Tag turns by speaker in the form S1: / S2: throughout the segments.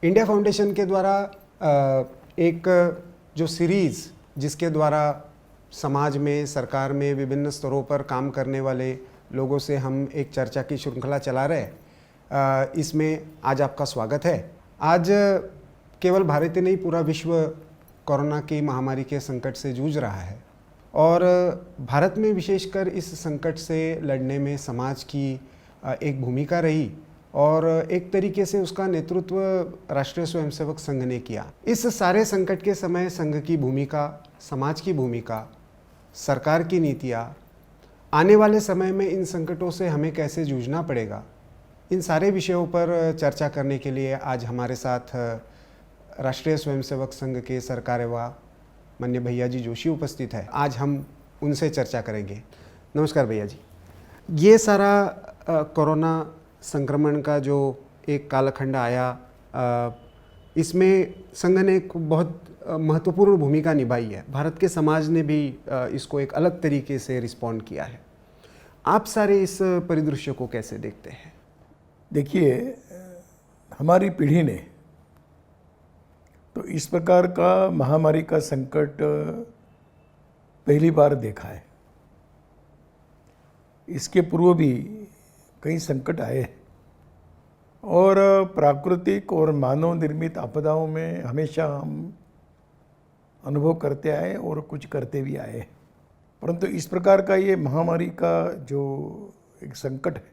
S1: India foundation के द्वारा एक जो सीरीज़ जिसके द्वारा समाज में, सरकार में विभिन्न स्तरों पर काम करने वाले लोगों से हम एक चर्चा की श्रृंखला चला रहे हैं, इसमें आज आपका स्वागत है। आज केवल भारत ही नहीं, पूरा विश्व कोरोना की महामारी के संकट से जूझ रहा है और भारत में विशेषकर इस संकट से लड़ने में समाज की एक भूमिका रही और एक तरीके से उसका नेतृत्व राष्ट्रीय स्वयंसेवक संघ ने किया। इस सारे संकट के समय संघ की भूमिका, समाज की भूमिका, सरकार की नीतियाँ, आने वाले समय में इन संकटों से हमें कैसे जूझना पड़ेगा, इन सारे विषयों पर चर्चा करने के लिए आज हमारे साथ राष्ट्रीय स्वयंसेवक संघ के सरकार्यवाह माननीय भैया जी जोशी उपस्थित है। आज हम उनसे चर्चा करेंगे। नमस्कार भैया जी। ये सारा कोरोना संक्रमण का जो एक कालखंड आया, इसमें संघ ने एक बहुत महत्वपूर्ण भूमिका निभाई है। भारत के समाज ने भी इसको एक अलग तरीके से रिस्पॉन्ड किया है। आप सारे इस परिदृश्य को कैसे देखते हैं?
S2: देखिए, हमारी पीढ़ी ने तो इस प्रकार का महामारी का संकट पहली बार देखा है। इसके पूर्व भी कई संकट आए और प्राकृतिक और मानव निर्मित आपदाओं में हमेशा हम अनुभव करते आए और कुछ करते भी आए, परंतु इस प्रकार का ये महामारी का जो एक संकट है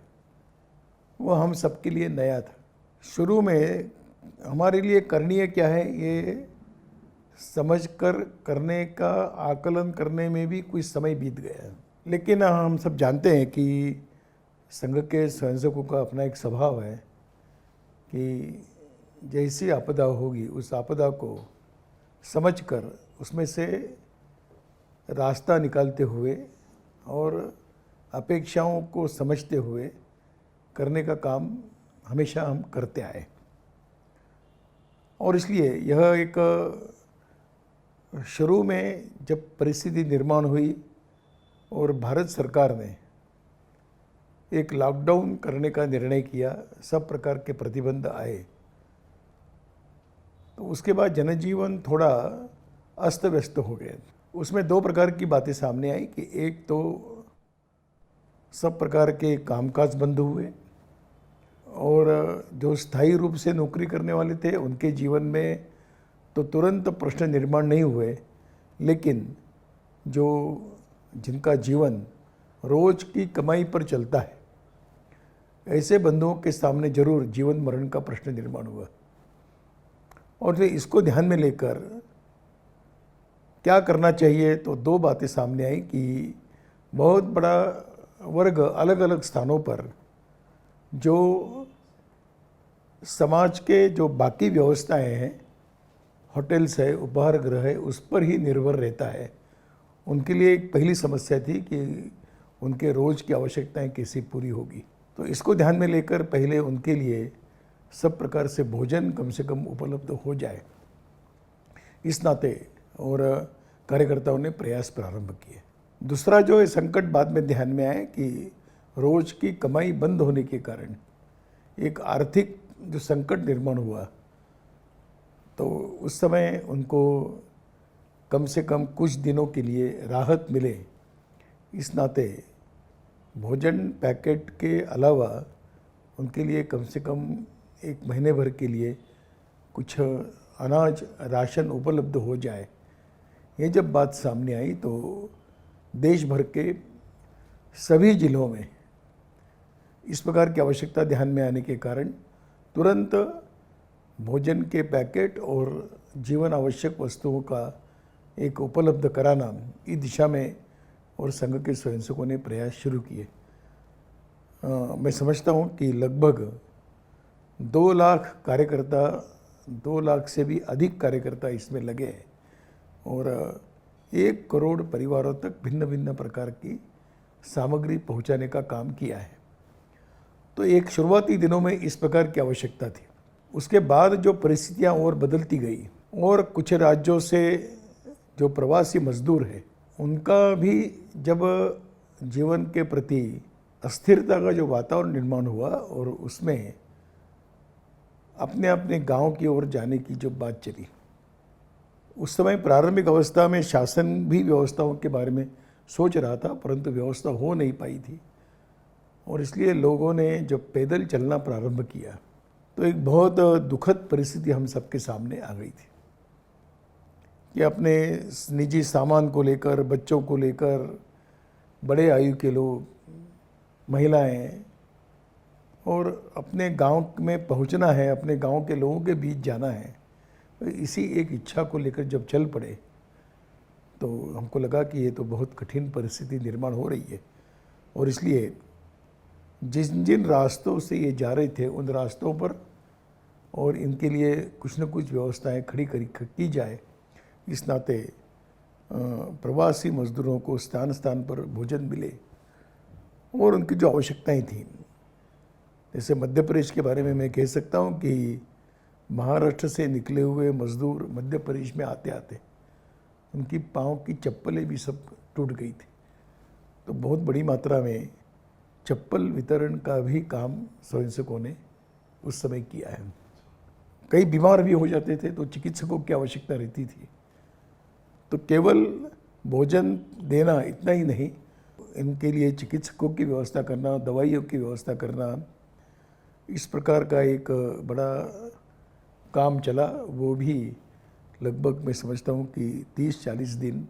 S2: वो हम सबके लिए नया था। शुरू में हमारे लिए करणीय क्या है ये समझकर करने का आकलन करने में भी कुछ समय बीत गया, लेकिन हम सब जानते हैं कि संघ के स्वयंसेवकों का अपना एक स्वभाव है कि जैसी आपदा होगी उस आपदा को समझकर उसमें से रास्ता निकालते हुए और अपेक्षाओं को समझते हुए करने का काम हमेशा हम करते आए। और इसलिए यह एक शुरू में जब परिस्थिति निर्माण हुई और भारत सरकार ने एक लॉकडाउन करने का निर्णय किया, सब प्रकार के प्रतिबंध आए, तो उसके बाद जनजीवन थोड़ा अस्त व्यस्त हो गया। उसमें दो प्रकार की बातें सामने आई कि एक तो सब प्रकार के कामकाज बंद हुए और जो स्थायी रूप से नौकरी करने वाले थे उनके जीवन में तो तुरंत प्रश्न निर्माण नहीं हुए, लेकिन जो जिनका जीवन रोज की कमाई पर चलता है ऐसे बंधुओं के सामने जरूर जीवन मरण का प्रश्न निर्माण हुआ। और फिर इसको ध्यान में लेकर क्या करना चाहिए, तो दो बातें सामने आई कि बहुत बड़ा वर्ग अलग अलग स्थानों पर जो समाज के जो बाकी व्यवस्थाएं हैं, होटल्स है, उपहार गृह है, उस पर ही निर्भर रहता है। उनके लिए एक पहली समस्या थी कि उनके रोज़ की आवश्यकताएं कैसे पूरी होगी। तो इसको ध्यान में लेकर पहले उनके लिए सब प्रकार से भोजन कम से कम उपलब्ध हो जाए, इस नाते और कार्यकर्ताओं ने प्रयास प्रारंभ किए। दूसरा जो है संकट बाद में ध्यान में आया कि रोज़ की कमाई बंद होने के कारण एक आर्थिक जो संकट निर्माण हुआ, तो उस समय उनको कम से कम कुछ दिनों के लिए राहत मिले, इस नाते भोजन पैकेट के अलावा उनके लिए कम से कम एक महीने भर के लिए कुछ अनाज राशन उपलब्ध हो जाए। ये जब बात सामने आई तो देश भर के सभी जिलों में इस प्रकार की आवश्यकता ध्यान में आने के कारण तुरंत भोजन के पैकेट और जीवन आवश्यक वस्तुओं का एक उपलब्ध कराना, इस दिशा में और संघ के स्वयंसेवकों ने प्रयास शुरू किए। मैं समझता हूँ कि लगभग 2 लाख कार्यकर्ता, 2 लाख से भी अधिक कार्यकर्ता इसमें लगे हैं और 1 करोड़ परिवारों तक भिन्न भिन्न प्रकार की सामग्री पहुँचाने का काम किया है। तो एक शुरुआती दिनों में इस प्रकार की आवश्यकता थी। उसके बाद जो परिस्थितियाँ और बदलती गई और कुछ राज्यों से जो प्रवासी मजदूर हैं उनका भी जब जीवन के प्रति अस्थिरता का जो वातावरण निर्माण हुआ और उसमें अपने अपने गांव की ओर जाने की जो बात चली, उस समय प्रारंभिक अवस्था में शासन भी व्यवस्थाओं के बारे में सोच रहा था, परंतु व्यवस्था हो नहीं पाई थी और इसलिए लोगों ने जब पैदल चलना प्रारंभ किया तो एक बहुत दुखद परिस्थिति हम सबके सामने आ गई थी कि अपने निजी सामान को लेकर, बच्चों को लेकर, बड़े आयु के लोग, महिलाएं, और अपने गांव में पहुंचना है, अपने गांव के लोगों के बीच जाना है। तो इसी एक इच्छा को लेकर जब चल पड़े तो हमको लगा कि ये तो बहुत कठिन परिस्थिति निर्माण हो रही है और इसलिए जिन जिन रास्तों से ये जा रहे थे उन रास्तों पर और इनके लिए कुछ न कुछ व्यवस्थाएं खड़ी की जाए। इस नाते प्रवासी मजदूरों को स्थान स्थान पर भोजन मिले और उनकी जो आवश्यकताएं थीं, जैसे मध्य प्रदेश के बारे में मैं कह सकता हूं कि महाराष्ट्र से निकले हुए मजदूर मध्य प्रदेश में आते आते उनकी पाँव की चप्पलें भी सब टूट गई थी। तो बहुत बड़ी मात्रा में चप्पल वितरण का भी काम स्वयंसेवकों ने उस समय किया है। कई बीमार भी हो जाते थे तो चिकित्सकों की आवश्यकता रहती थी, तो केवल भोजन देना इतना ही नहीं, इनके लिए चिकित्सकों की व्यवस्था करना, दवाइयों की व्यवस्था करना, इस प्रकार का एक बड़ा काम चला। वो भी लगभग मैं समझता हूँ कि 30-40 दिन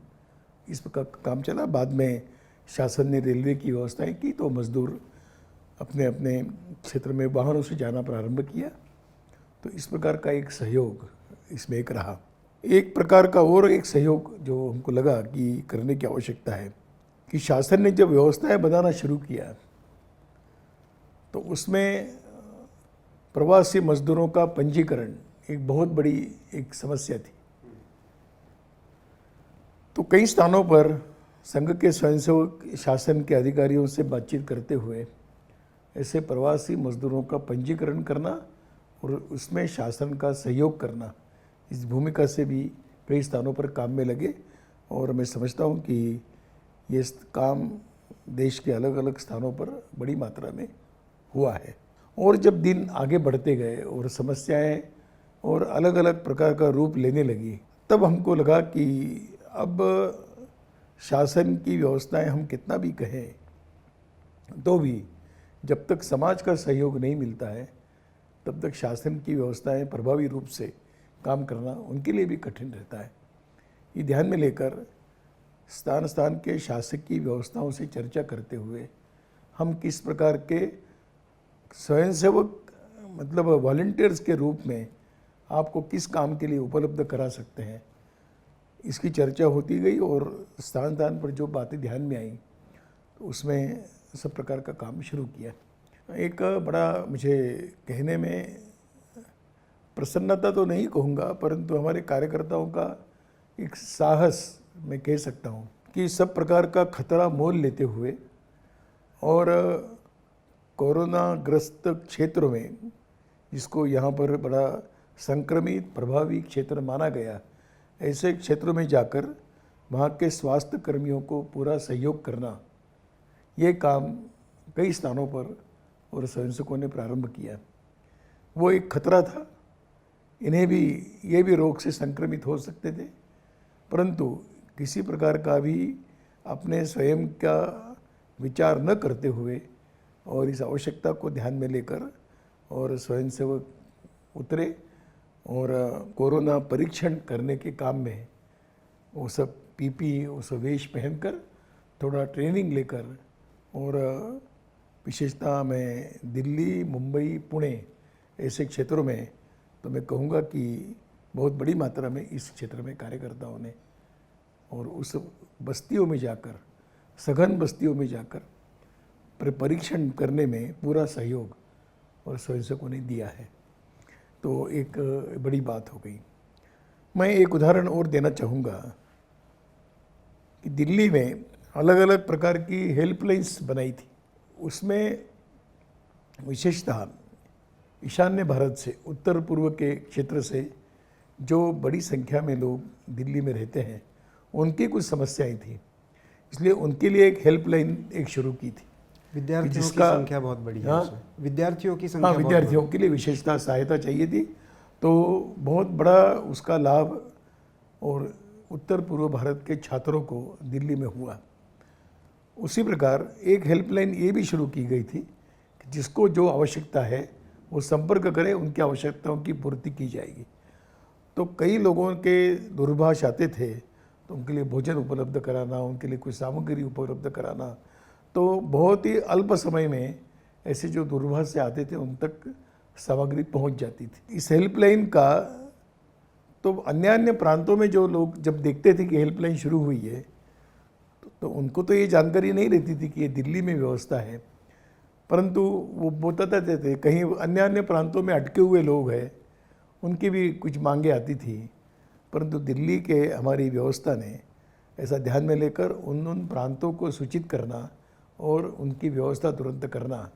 S2: इस प्रकार का काम चला। बाद में शासन ने रेलवे की व्यवस्थाएं की तो मजदूर अपने अपने क्षेत्र में वाहनों से जाना प्रारंभ किया। तो इस प्रकार का एक सहयोग इसमें एक रहा। एक प्रकार का और एक सहयोग जो हमको लगा कि करने की आवश्यकता है कि शासन ने जब व्यवस्थाएं बनाना शुरू किया तो उसमें प्रवासी मजदूरों का पंजीकरण एक बहुत बड़ी एक समस्या थी। तो कई स्थानों पर संघ के स्वयंसेवक शासन के अधिकारियों से बातचीत करते हुए ऐसे प्रवासी मजदूरों का पंजीकरण करना और उसमें शासन का सहयोग करना, इस भूमिका से भी कई स्थानों पर काम में लगे और मैं समझता हूँ कि ये काम देश के अलग अलग स्थानों पर बड़ी मात्रा में हुआ है। और जब दिन आगे बढ़ते गए और समस्याएं और अलग अलग प्रकार का रूप लेने लगी, तब हमको लगा कि अब शासन की व्यवस्थाएं हम कितना भी कहें तो भी जब तक समाज का सहयोग नहीं मिलता है तब तक शासन की व्यवस्थाएं प्रभावी रूप से काम करना उनके लिए भी कठिन रहता है। ये ध्यान में लेकर स्थान स्थान के शासकीय व्यवस्थाओं से चर्चा करते हुए हम किस प्रकार के स्वयंसेवक मतलब वॉलंटियर्स के रूप में आपको किस काम के लिए उपलब्ध करा सकते हैं, इसकी चर्चा होती गई और स्थान स्थान पर जो बातें ध्यान में आई तो उसमें सब प्रकार का काम शुरू किया। एक बड़ा मुझे कहने में प्रसन्नता तो नहीं कहूँगा, परंतु हमारे कार्यकर्ताओं का एक साहस मैं कह सकता हूँ कि सब प्रकार का खतरा मोल लेते हुए और कोरोना ग्रस्त क्षेत्रों में, जिसको यहाँ पर बड़ा संक्रमित प्रभावी क्षेत्र माना गया, ऐसे क्षेत्रों में जाकर वहाँ के स्वास्थ्य कर्मियों को पूरा सहयोग करना, ये काम कई स्थानों पर और स्वयंसेवकों ने प्रारंभ किया। वो एक खतरा था, इन्हें भी ये भी रोग से संक्रमित हो सकते थे, परंतु किसी प्रकार का भी अपने स्वयं का विचार न करते हुए और इस आवश्यकता को ध्यान में लेकर और स्वयंसेवक उतरे और कोरोना परीक्षण करने के काम में वो सब पीपी वो सब वेश पहनकर थोड़ा ट्रेनिंग लेकर, और विशेषता में दिल्ली, मुंबई, पुणे ऐसे क्षेत्रों में तो मैं कहूँगा कि बहुत बड़ी मात्रा में इस क्षेत्र में कार्यकर्ताओं ने और उस बस्तियों में जाकर, सघन बस्तियों में जाकर परीक्षण करने में पूरा सहयोग और स्वयंसेवकों ने दिया है। तो एक बड़ी बात हो गई। मैं एक उदाहरण और देना चाहूँगा कि दिल्ली में अलग अलग प्रकार की हेल्पलाइंस बनाई थी। उसमें विशेषतः ईशान्य भारत से, उत्तर पूर्व के क्षेत्र से जो बड़ी संख्या में लोग दिल्ली में रहते हैं, उनकी कुछ समस्याएं थी, इसलिए उनके लिए एक हेल्पलाइन एक शुरू की थी।
S1: विद्यार्थियों की
S2: जिसका
S1: संख्या बहुत बड़ी है
S2: हाँ?
S1: उसमें। विद्यार्थियों की
S2: हाँ,
S1: संख्या बहुत
S2: विद्यार्थियों के लिए विशेषता सहायता चाहिए थी, तो बहुत बड़ा उसका लाभ और उत्तर पूर्व भारत के छात्रों को दिल्ली में हुआ। उसी प्रकार एक हेल्पलाइन ये भी शुरू की गई थी कि जिसको जो आवश्यकता है वो संपर्क करे, उनकी आवश्यकताओं की पूर्ति की जाएगी। तो कई लोगों के दूरभाष आते थे, तो उनके लिए भोजन उपलब्ध कराना, उनके लिए कोई सामग्री उपलब्ध कराना, तो बहुत ही अल्प समय में ऐसे जो दूरभाष से आते थे उन तक सामग्री पहुंच जाती थी। इस हेल्पलाइन का तो अन्य अन्य प्रांतों में जो लोग जब देखते थे कि हेल्पलाइन शुरू हुई है, तो उनको तो ये जानकारी नहीं रहती थी कि ये दिल्ली में व्यवस्था है, परंतु वो बताते थे कहीं अन्य अन्य प्रांतों में अटके हुए लोग हैं, उनकी भी कुछ मांगे आती थी, परंतु दिल्ली के हमारी व्यवस्था ने ऐसा ध्यान में लेकर उन प्रांतों को सूचित करना और उनकी व्यवस्था तुरंत करना,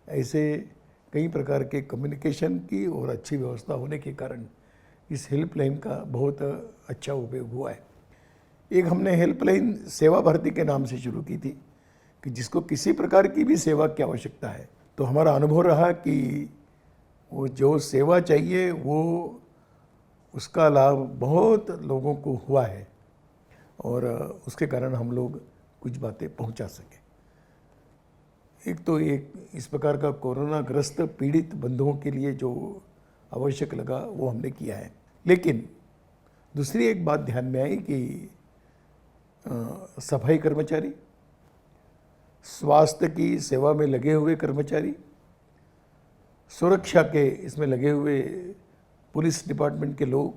S2: ऐसे कई प्रकार के कम्युनिकेशन की और अच्छी व्यवस्था होने के कारण इस हेल्पलाइन का बहुत अच्छा उपयोग हुआ है। एक हमने हेल्पलाइन सेवा भारती के नाम से शुरू की थी कि जिसको किसी प्रकार की भी सेवा की आवश्यकता है, तो हमारा अनुभव रहा कि वो जो सेवा चाहिए वो उसका लाभ बहुत लोगों को हुआ है और उसके कारण हम लोग कुछ बातें पहुंचा सके। एक तो एक इस प्रकार का कोरोना ग्रस्त पीड़ित बंधुओं के लिए जो आवश्यक लगा वो हमने किया है। लेकिन दूसरी एक बात ध्यान में आई कि सफाई कर्मचारी, स्वास्थ्य की सेवा में लगे हुए कर्मचारी, सुरक्षा के इसमें लगे हुए पुलिस डिपार्टमेंट के लोग,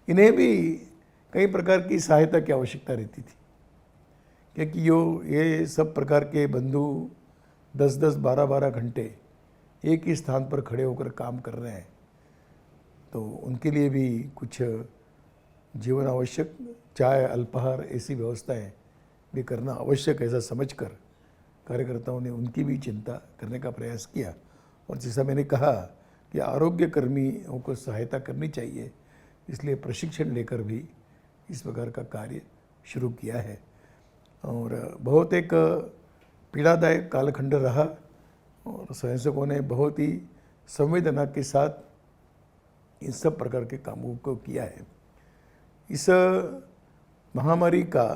S2: इन्हें भी कई प्रकार की सहायता की आवश्यकता रहती थी, क्योंकि ये सब प्रकार के बंधु 10-10, 12-12 घंटे एक ही स्थान पर खड़े होकर काम कर रहे हैं, तो उनके लिए भी कुछ जीवन आवश्यक चाय, अल्पाहार ऐसी व्यवस्थाएं भी करना आवश्यक ऐसा समझकर कार्यकर्ताओं ने उनकी भी चिंता करने का प्रयास किया। और जैसा मैंने कहा कि आरोग्य कर्मियों को सहायता करनी चाहिए, इसलिए प्रशिक्षण लेकर भी इस प्रकार का कार्य शुरू किया है। और बहुत एक पीड़ादायक कालखंड रहा और स्वयंसेवकों ने बहुत ही संवेदना के साथ इन सब प्रकार के कामों को किया है। इस महामारी का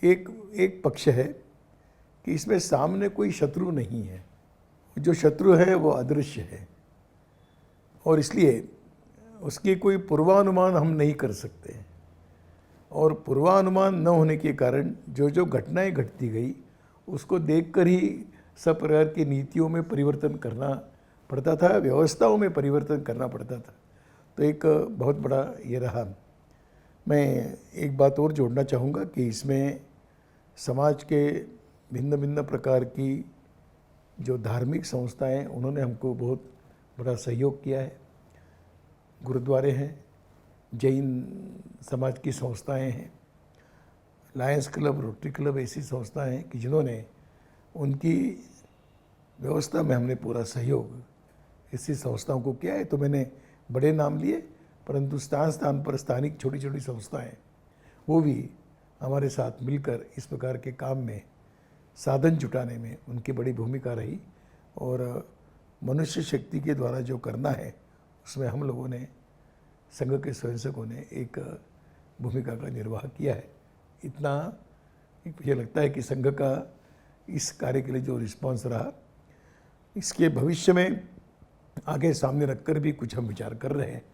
S2: एक पक्ष है कि इसमें सामने कोई शत्रु नहीं है, जो शत्रु है वो अदृश्य है और इसलिए उसकी कोई पूर्वानुमान हम नहीं कर सकते, और पूर्वानुमान न होने के कारण जो घटनाएं घटती गई उसको देखकर ही सब प्रकार की नीतियों में परिवर्तन करना पड़ता था, व्यवस्थाओं में परिवर्तन करना पड़ता था। तो एक बहुत बड़ा ये रहा। मैं एक बात और जोड़ना चाहूँगा कि इसमें समाज के भिन्न भिन्न प्रकार की जो धार्मिक संस्थाएं, उन्होंने हमको बहुत बड़ा सहयोग किया है। गुरुद्वारे हैं, जैन समाज की संस्थाएं हैं, लायंस क्लब, रोटरी क्लब, ऐसी संस्थाएं हैं कि जिन्होंने उनकी व्यवस्था में हमने पूरा सहयोग ऐसी संस्थाओं को किया है। तो मैंने बड़े नाम लिए, परंतु स्थान स्थान पर स्थानिक छोटी छोटी संस्थाएं वो भी हमारे साथ मिलकर इस प्रकार के काम में साधन जुटाने में उनकी बड़ी भूमिका रही। और मनुष्य शक्ति के द्वारा जो करना है उसमें हम लोगों ने, संघ के स्वयंसेवकों ने एक भूमिका का निर्वाह किया है। इतना मुझे लगता है कि संघ का इस कार्य के लिए जो रिस्पांस रहा, इसके भविष्य में आगे सामने रखकर भी कुछ हम विचार कर रहे हैं।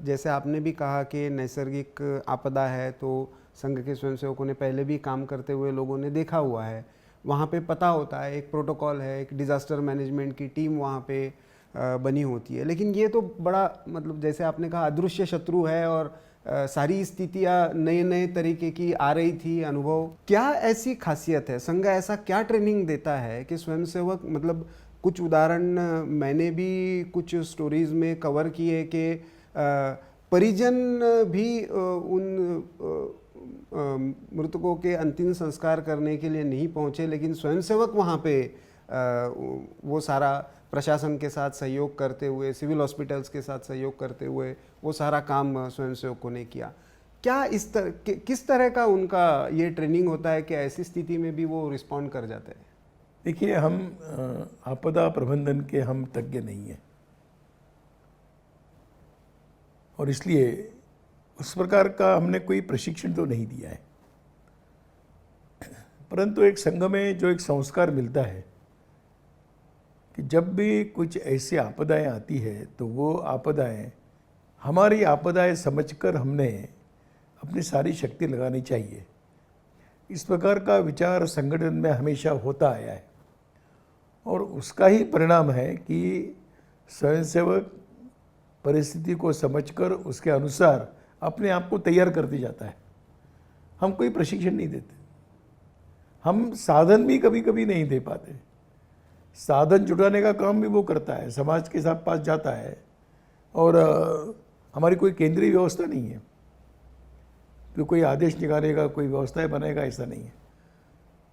S1: जैसे आपने भी कहा कि नैसर्गिक आपदा है, तो संघ के स्वयंसेवकों ने पहले भी काम करते हुए लोगों ने देखा हुआ है, वहाँ पे पता होता है, एक प्रोटोकॉल है, एक डिज़ास्टर मैनेजमेंट की टीम वहाँ पे बनी होती है। लेकिन ये तो बड़ा मतलब जैसे आपने कहा अदृश्य शत्रु है और सारी स्थितियाँ नए नए तरीके की आ रही थी अनुभव। क्या ऐसी खासियत है, संघ ऐसा क्या ट्रेनिंग देता है कि स्वयंसेवक, मतलब कुछ उदाहरण मैंने भी कुछ स्टोरीज में कवर किए कि परिजन भी उन मृतकों के अंतिम संस्कार करने के लिए नहीं पहुंचे, लेकिन स्वयंसेवक वहाँ पे वो सारा प्रशासन के साथ सहयोग करते हुए, सिविल हॉस्पिटल्स के साथ सहयोग करते हुए वो सारा काम स्वयंसेवकों ने किया। क्या किस तरह का उनका ये ट्रेनिंग होता है कि ऐसी स्थिति में भी वो रिस्पॉन्ड कर जाते हैं?
S2: देखिए, हम आपदा प्रबंधन के हम तज्ञ नहीं हैं और इसलिए उस प्रकार का हमने कोई प्रशिक्षण तो नहीं दिया है, परंतु एक संघ में जो एक संस्कार मिलता है कि जब भी कुछ ऐसी आपदाएं आती है तो वो आपदाएं हमारी आपदाएं समझकर हमने अपनी सारी शक्ति लगानी चाहिए। इस प्रकार का विचार संगठन में हमेशा होता आया है और उसका ही परिणाम है कि स्वयंसेवक परिस्थिति को समझकर उसके अनुसार अपने आप को तैयार करते जाता है। हम कोई प्रशिक्षण नहीं देते, हम साधन भी कभी कभी नहीं दे पाते। साधन जुटाने का काम भी वो करता है, समाज के साथ पास जाता है और हमारी कोई केंद्रीय व्यवस्था नहीं है कि कोई आदेश निकालेगा, कोई व्यवस्थाएं बनाएगा, ऐसा नहीं है।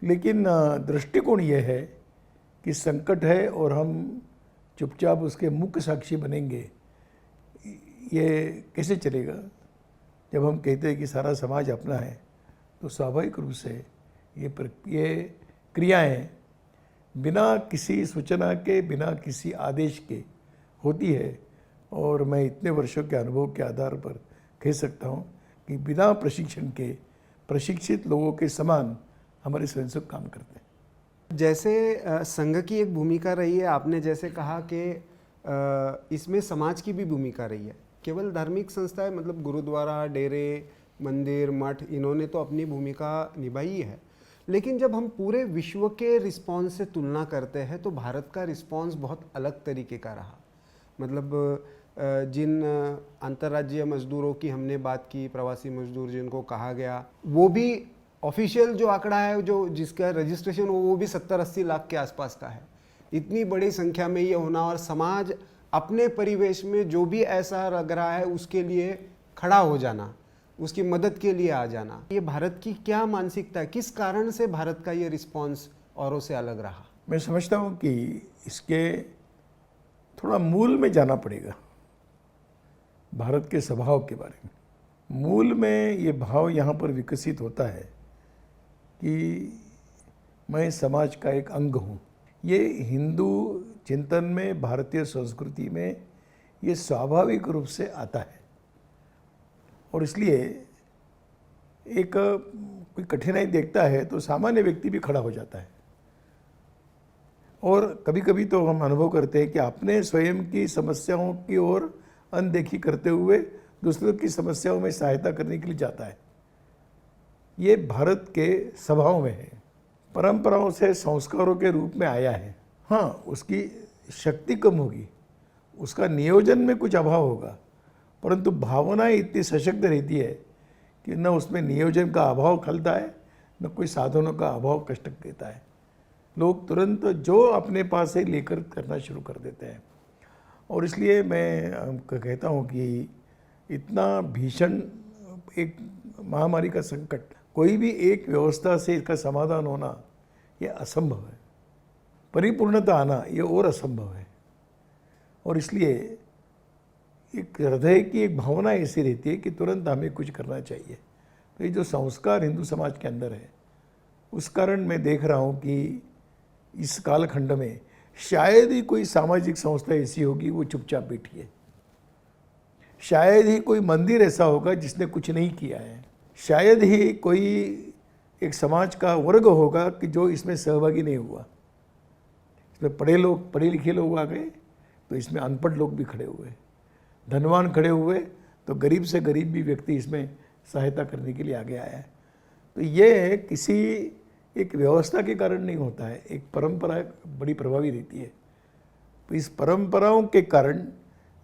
S2: लेकिन दृष्टिकोण ये है कि संकट है और हम चुपचाप उसके मुख्य साक्षी बनेंगे, ये कैसे चलेगा? जब हम कहते हैं कि सारा समाज अपना है तो स्वाभाविक रूप से ये क्रियाएं बिना किसी सूचना के, बिना किसी आदेश के होती है। और मैं इतने वर्षों के अनुभव के आधार पर कह सकता हूँ कि बिना प्रशिक्षण के प्रशिक्षित लोगों के समान हमारे स्वयंसेवक काम करते हैं।
S1: जैसे संघ की एक भूमिका रही है, आपने जैसे कहा कि इसमें समाज की भी भूमिका रही है। केवल धार्मिक संस्थाएं, मतलब गुरुद्वारा, डेरे, मंदिर, मठ, इन्होंने तो अपनी भूमिका निभाई है, लेकिन जब हम पूरे विश्व के रिस्पॉन्स से तुलना करते हैं तो भारत का रिस्पॉन्स बहुत अलग तरीके का रहा। मतलब जिन अंतर्राज्यीय मजदूरों की हमने बात की, प्रवासी मजदूर जिनको कहा गया, वो भी ऑफिशियल जो आंकड़ा है, जो जिसका रजिस्ट्रेशन हो, वो भी 70-80 लाख के आसपास का है। इतनी बड़ी संख्या में ये होना और समाज अपने परिवेश में जो भी ऐसा लग रहा है उसके लिए खड़ा हो जाना, उसकी मदद के लिए आ जाना, ये भारत की क्या मानसिकता है? किस कारण से भारत का ये रिस्पॉन्स औरों से अलग रहा?
S2: मैं समझता हूँ कि इसके थोड़ा मूल में जाना पड़ेगा, भारत के स्वभाव के बारे में। मूल में ये भाव यहाँ पर विकसित होता है कि मैं समाज का एक अंग हूँ। ये हिंदू चिंतन में, भारतीय संस्कृति में ये स्वाभाविक रूप से आता है और इसलिए एक कोई कठिनाई देखता है तो सामान्य व्यक्ति भी खड़ा हो जाता है। और कभी कभी तो हम अनुभव करते हैं कि अपने स्वयं की समस्याओं की ओर अनदेखी करते हुए दूसरों की समस्याओं में सहायता करने के लिए जाता है। ये भारत के स्वभाव में है, परंपराओं से संस्कारों के रूप में आया है। हाँ, उसकी शक्ति कम होगी, उसका नियोजन में कुछ अभाव होगा, परंतु भावनाएं इतनी सशक्त रहती है कि न उसमें नियोजन का अभाव खलता है, न कोई साधनों का अभाव कष्ट देता है। लोग तुरंत जो अपने पास से लेकर करना शुरू कर देते हैं और इसलिए मैं कहता हूँ कि इतना भीषण एक महामारी का संकट, कोई भी एक व्यवस्था से इसका समाधान होना ये असंभव है। परिपूर्णता आना ये और असंभव है और इसलिए एक हृदय की एक भावना ऐसी रहती है कि तुरंत हमें कुछ करना चाहिए। तो ये जो संस्कार हिंदू समाज के अंदर है, उस कारण मैं देख रहा हूँ कि इस कालखंड में शायद ही कोई सामाजिक संस्था ऐसी होगी वो चुपचाप बैठी है। शायद ही कोई मंदिर ऐसा होगा जिसने कुछ नहीं किया है। शायद ही कोई एक समाज का वर्ग होगा कि जो इसमें सहभागी नहीं हुआ। इसमें पढ़े लिखे लोग आ गए तो इसमें अनपढ़ लोग भी खड़े हुए, धनवान खड़े हुए तो गरीब से गरीब भी व्यक्ति इसमें सहायता करने के लिए आगे आया है। तो ये किसी एक व्यवस्था के कारण नहीं होता है, एक परंपरा बड़ी प्रभावी रहती है। तो इस परंपराओं के कारण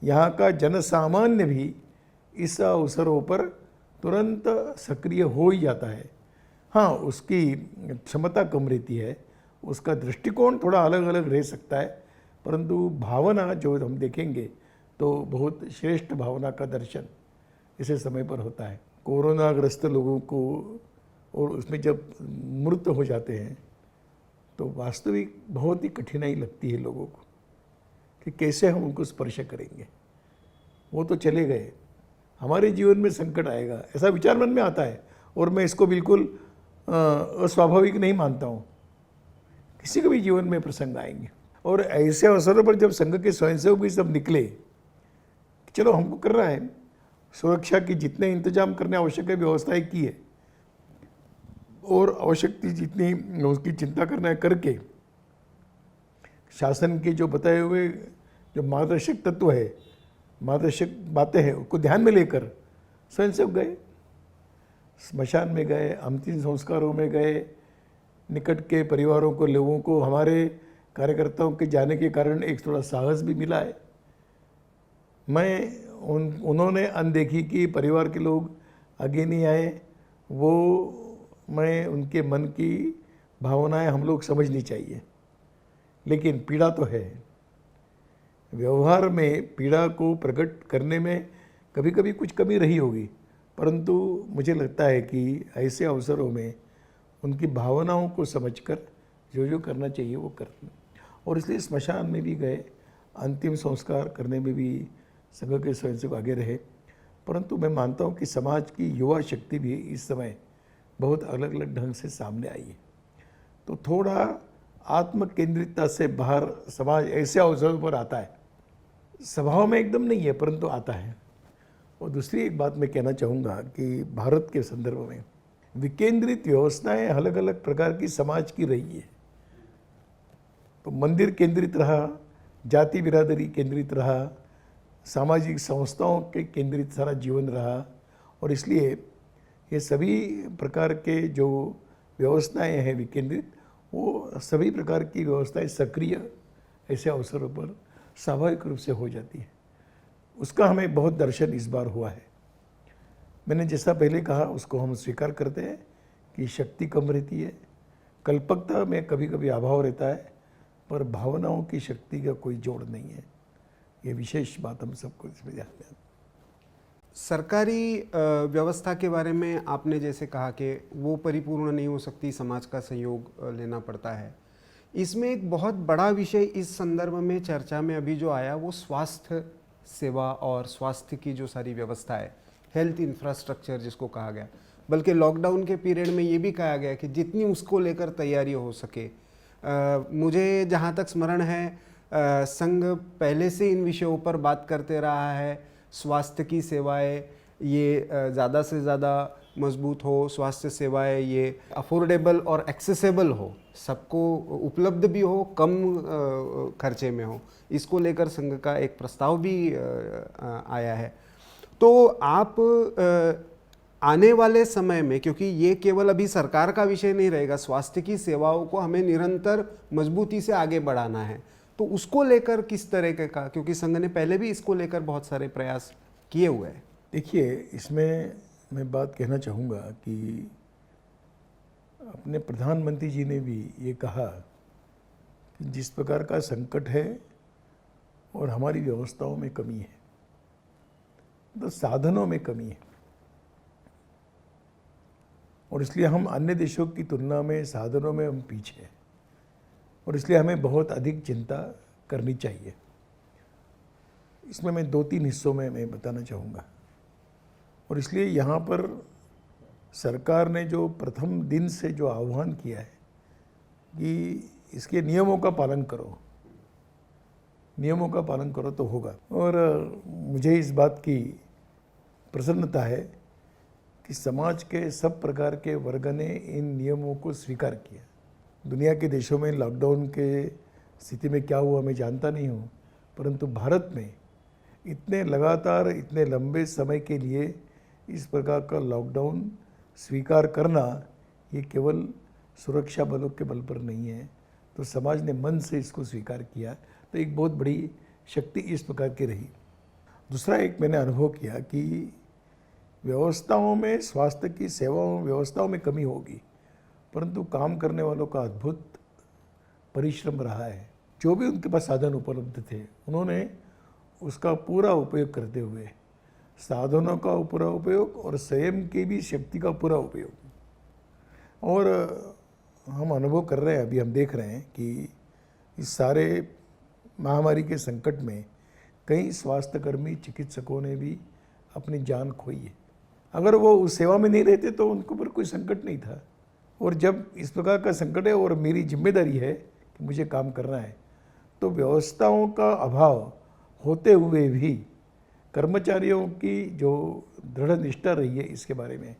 S2: यहाँ का जनसामान्य भी इस अवसरों पर तुरंत सक्रिय हो ही जाता है। हाँ, उसकी क्षमता कम रहती है, उसका दृष्टिकोण थोड़ा अलग अलग रह सकता है, परंतु भावना जो हम देखेंगे तो बहुत श्रेष्ठ भावना का दर्शन इसे समय पर होता है। कोरोनाग्रस्त लोगों को और उसमें जब मृत हो जाते हैं तो वास्तविक बहुत ही कठिनाई लगती है लोगों को कि कैसे हम उनको स्पर्श करेंगे। वो तो चले गए, हमारे जीवन में संकट आएगा, ऐसा विचार मन में आता है और मैं इसको बिल्कुल अस्वाभाविक नहीं मानता हूँ किसी के भी जीवन में प्रसंग आएंगे। और ऐसे अवसरों पर जब संघ के स्वयंसेवक भी सब निकले, चलो हमको कर रहा है, सुरक्षा की जितने इंतजाम करने आवश्यक है व्यवस्थाएं की है, और आवश्यक जितनी उसकी चिंता करना है करके, शासन के जो बताए हुए जो मार्गदर्शक तत्व है, मार्गदर्शक बातें हैं, उनको ध्यान में लेकर स्वयंसेवक गए, स्मशान में गए, अंतिम संस्कारों में गए, निकट के परिवारों को, लोगों को, हमारे कार्यकर्ताओं के जाने के कारण एक थोड़ा साहस भी मिला है। उन्होंने अनदेखी की, परिवार के लोग आगे नहीं आए, वो मैं उनके मन की भावनाएं हम लोग समझनी चाहिए। लेकिन पीड़ा तो है, व्यवहार में पीड़ा को प्रकट करने में कभी कभी कुछ कमी रही होगी, परंतु मुझे लगता है कि ऐसे अवसरों में उनकी भावनाओं को समझकर जो जो करना चाहिए वो करते। और इसलिए स्मशान में भी गए, अंतिम संस्कार करने में भी संघ के स्वयंसेवक आगे रहे। परंतु मैं मानता हूँ कि समाज की युवा शक्ति भी इस समय बहुत अलग अलग ढंग से सामने आई है। तो थोड़ा आत्म केंद्रितता से बाहर समाज ऐसे अवसरों पर आता है, स्वभाव में एकदम नहीं है परंतु आता है। और दूसरी एक बात मैं कहना चाहूँगा कि भारत के संदर्भ में विकेंद्रित व्यवस्थाएं अलग अलग प्रकार की समाज की रही है। तो मंदिर केंद्रित रहा, जाति बिरादरी केंद्रित रहा, सामाजिक संस्थाओं के केंद्रित सारा जीवन रहा, और इसलिए ये सभी प्रकार के जो व्यवस्थाएं हैं विकेंद्रित, वो सभी प्रकार की व्यवस्थाएं सक्रिय ऐसे अवसरों पर स्वाभाविक रूप से हो जाती है। उसका हमें बहुत दर्शन इस बार हुआ है। मैंने जैसा पहले कहा उसको हम स्वीकार करते हैं कि शक्ति कम रहती है, कल्पकता में कभी कभी अभाव रहता है, पर भावनाओं की शक्ति का कोई जोड़ नहीं है। ये विशेष बात हम सबको इसमें ध्यान दें।
S1: सरकारी व्यवस्था के बारे में आपने जैसे कहा कि वो परिपूर्ण नहीं हो सकती, समाज का सहयोग लेना पड़ता है। इसमें एक बहुत बड़ा विषय इस संदर्भ में चर्चा में अभी जो आया वो स्वास्थ्य सेवा और स्वास्थ्य की जो सारी व्यवस्था है, हेल्थ इंफ्रास्ट्रक्चर जिसको कहा गया। बल्कि लॉकडाउन के पीरियड में ये भी कहा गया कि जितनी उसको लेकर तैयारी हो सके। मुझे जहाँ तक स्मरण है, संघ पहले से इन विषयों पर बात करते रहा है। स्वास्थ्य की सेवाएं ये ज़्यादा से ज़्यादा मजबूत हो, स्वास्थ्य सेवाएं ये अफोर्डेबल और एक्सेसिबल हो, सबको उपलब्ध भी हो, कम खर्चे में हो। इसको लेकर संघ का एक प्रस्ताव भी आया है। तो आप आने वाले समय में, क्योंकि ये केवल अभी सरकार का विषय नहीं रहेगा, स्वास्थ्य की सेवाओं को हमें निरंतर मजबूती से आगे बढ़ाना है, तो उसको लेकर किस तरह का, क्योंकि संघ ने पहले भी इसको लेकर बहुत सारे प्रयास किए हुए हैं।
S2: देखिए, इसमें मैं बात कहना चाहूँगा कि अपने प्रधानमंत्री जी ने भी ये कहा कि जिस प्रकार का संकट है और हमारी व्यवस्थाओं में कमी है, तो साधनों में कमी है, और इसलिए हम अन्य देशों की तुलना में साधनों में हम पीछे हैं, और इसलिए हमें बहुत अधिक चिंता करनी चाहिए। इसमें मैं 2-3 हिस्सों में मैं बताना चाहूँगा। और इसलिए यहाँ पर सरकार ने जो प्रथम दिन से जो आह्वान किया है कि इसके नियमों का पालन करो, नियमों का पालन करो तो होगा। और मुझे इस बात की प्रसन्नता है कि समाज के सब प्रकार के वर्ग ने इन नियमों को स्वीकार किया। दुनिया के देशों में लॉकडाउन के स्थिति में क्या हुआ मैं जानता नहीं हूँ, परंतु भारत में इतने लगातार इतने लंबे समय के लिए इस प्रकार का लॉकडाउन स्वीकार करना, ये केवल सुरक्षा बलों के बल पर नहीं है, तो समाज ने मन से इसको स्वीकार किया, तो एक बहुत बड़ी शक्ति इस प्रकार की रही। दूसरा एक मैंने अनुभव किया कि व्यवस्थाओं में, स्वास्थ्य की सेवाओं व्यवस्थाओं में कमी होगी, परंतु काम करने वालों का अद्भुत परिश्रम रहा है। जो भी उनके पास साधन उपलब्ध थे, उन्होंने उसका पूरा उपयोग करते हुए, साधनों का पूरा उपयोग और स्वयं की भी शक्ति का पूरा उपयोग। और हम अनुभव कर रहे हैं, अभी हम देख रहे हैं कि इस सारे महामारी के संकट में कई स्वास्थ्यकर्मी, चिकित्सकों ने भी अपनी जान खोई है। अगर वो उस सेवा में नहीं रहते तो उनको पर कोई संकट नहीं था। और जब इस प्रकार का संकट है और मेरी जिम्मेदारी है कि मुझे काम करना है, तो व्यवस्थाओं का अभाव होते हुए भी कर्मचारियों की जो दृढ़ निष्ठा रही है इसके बारे में,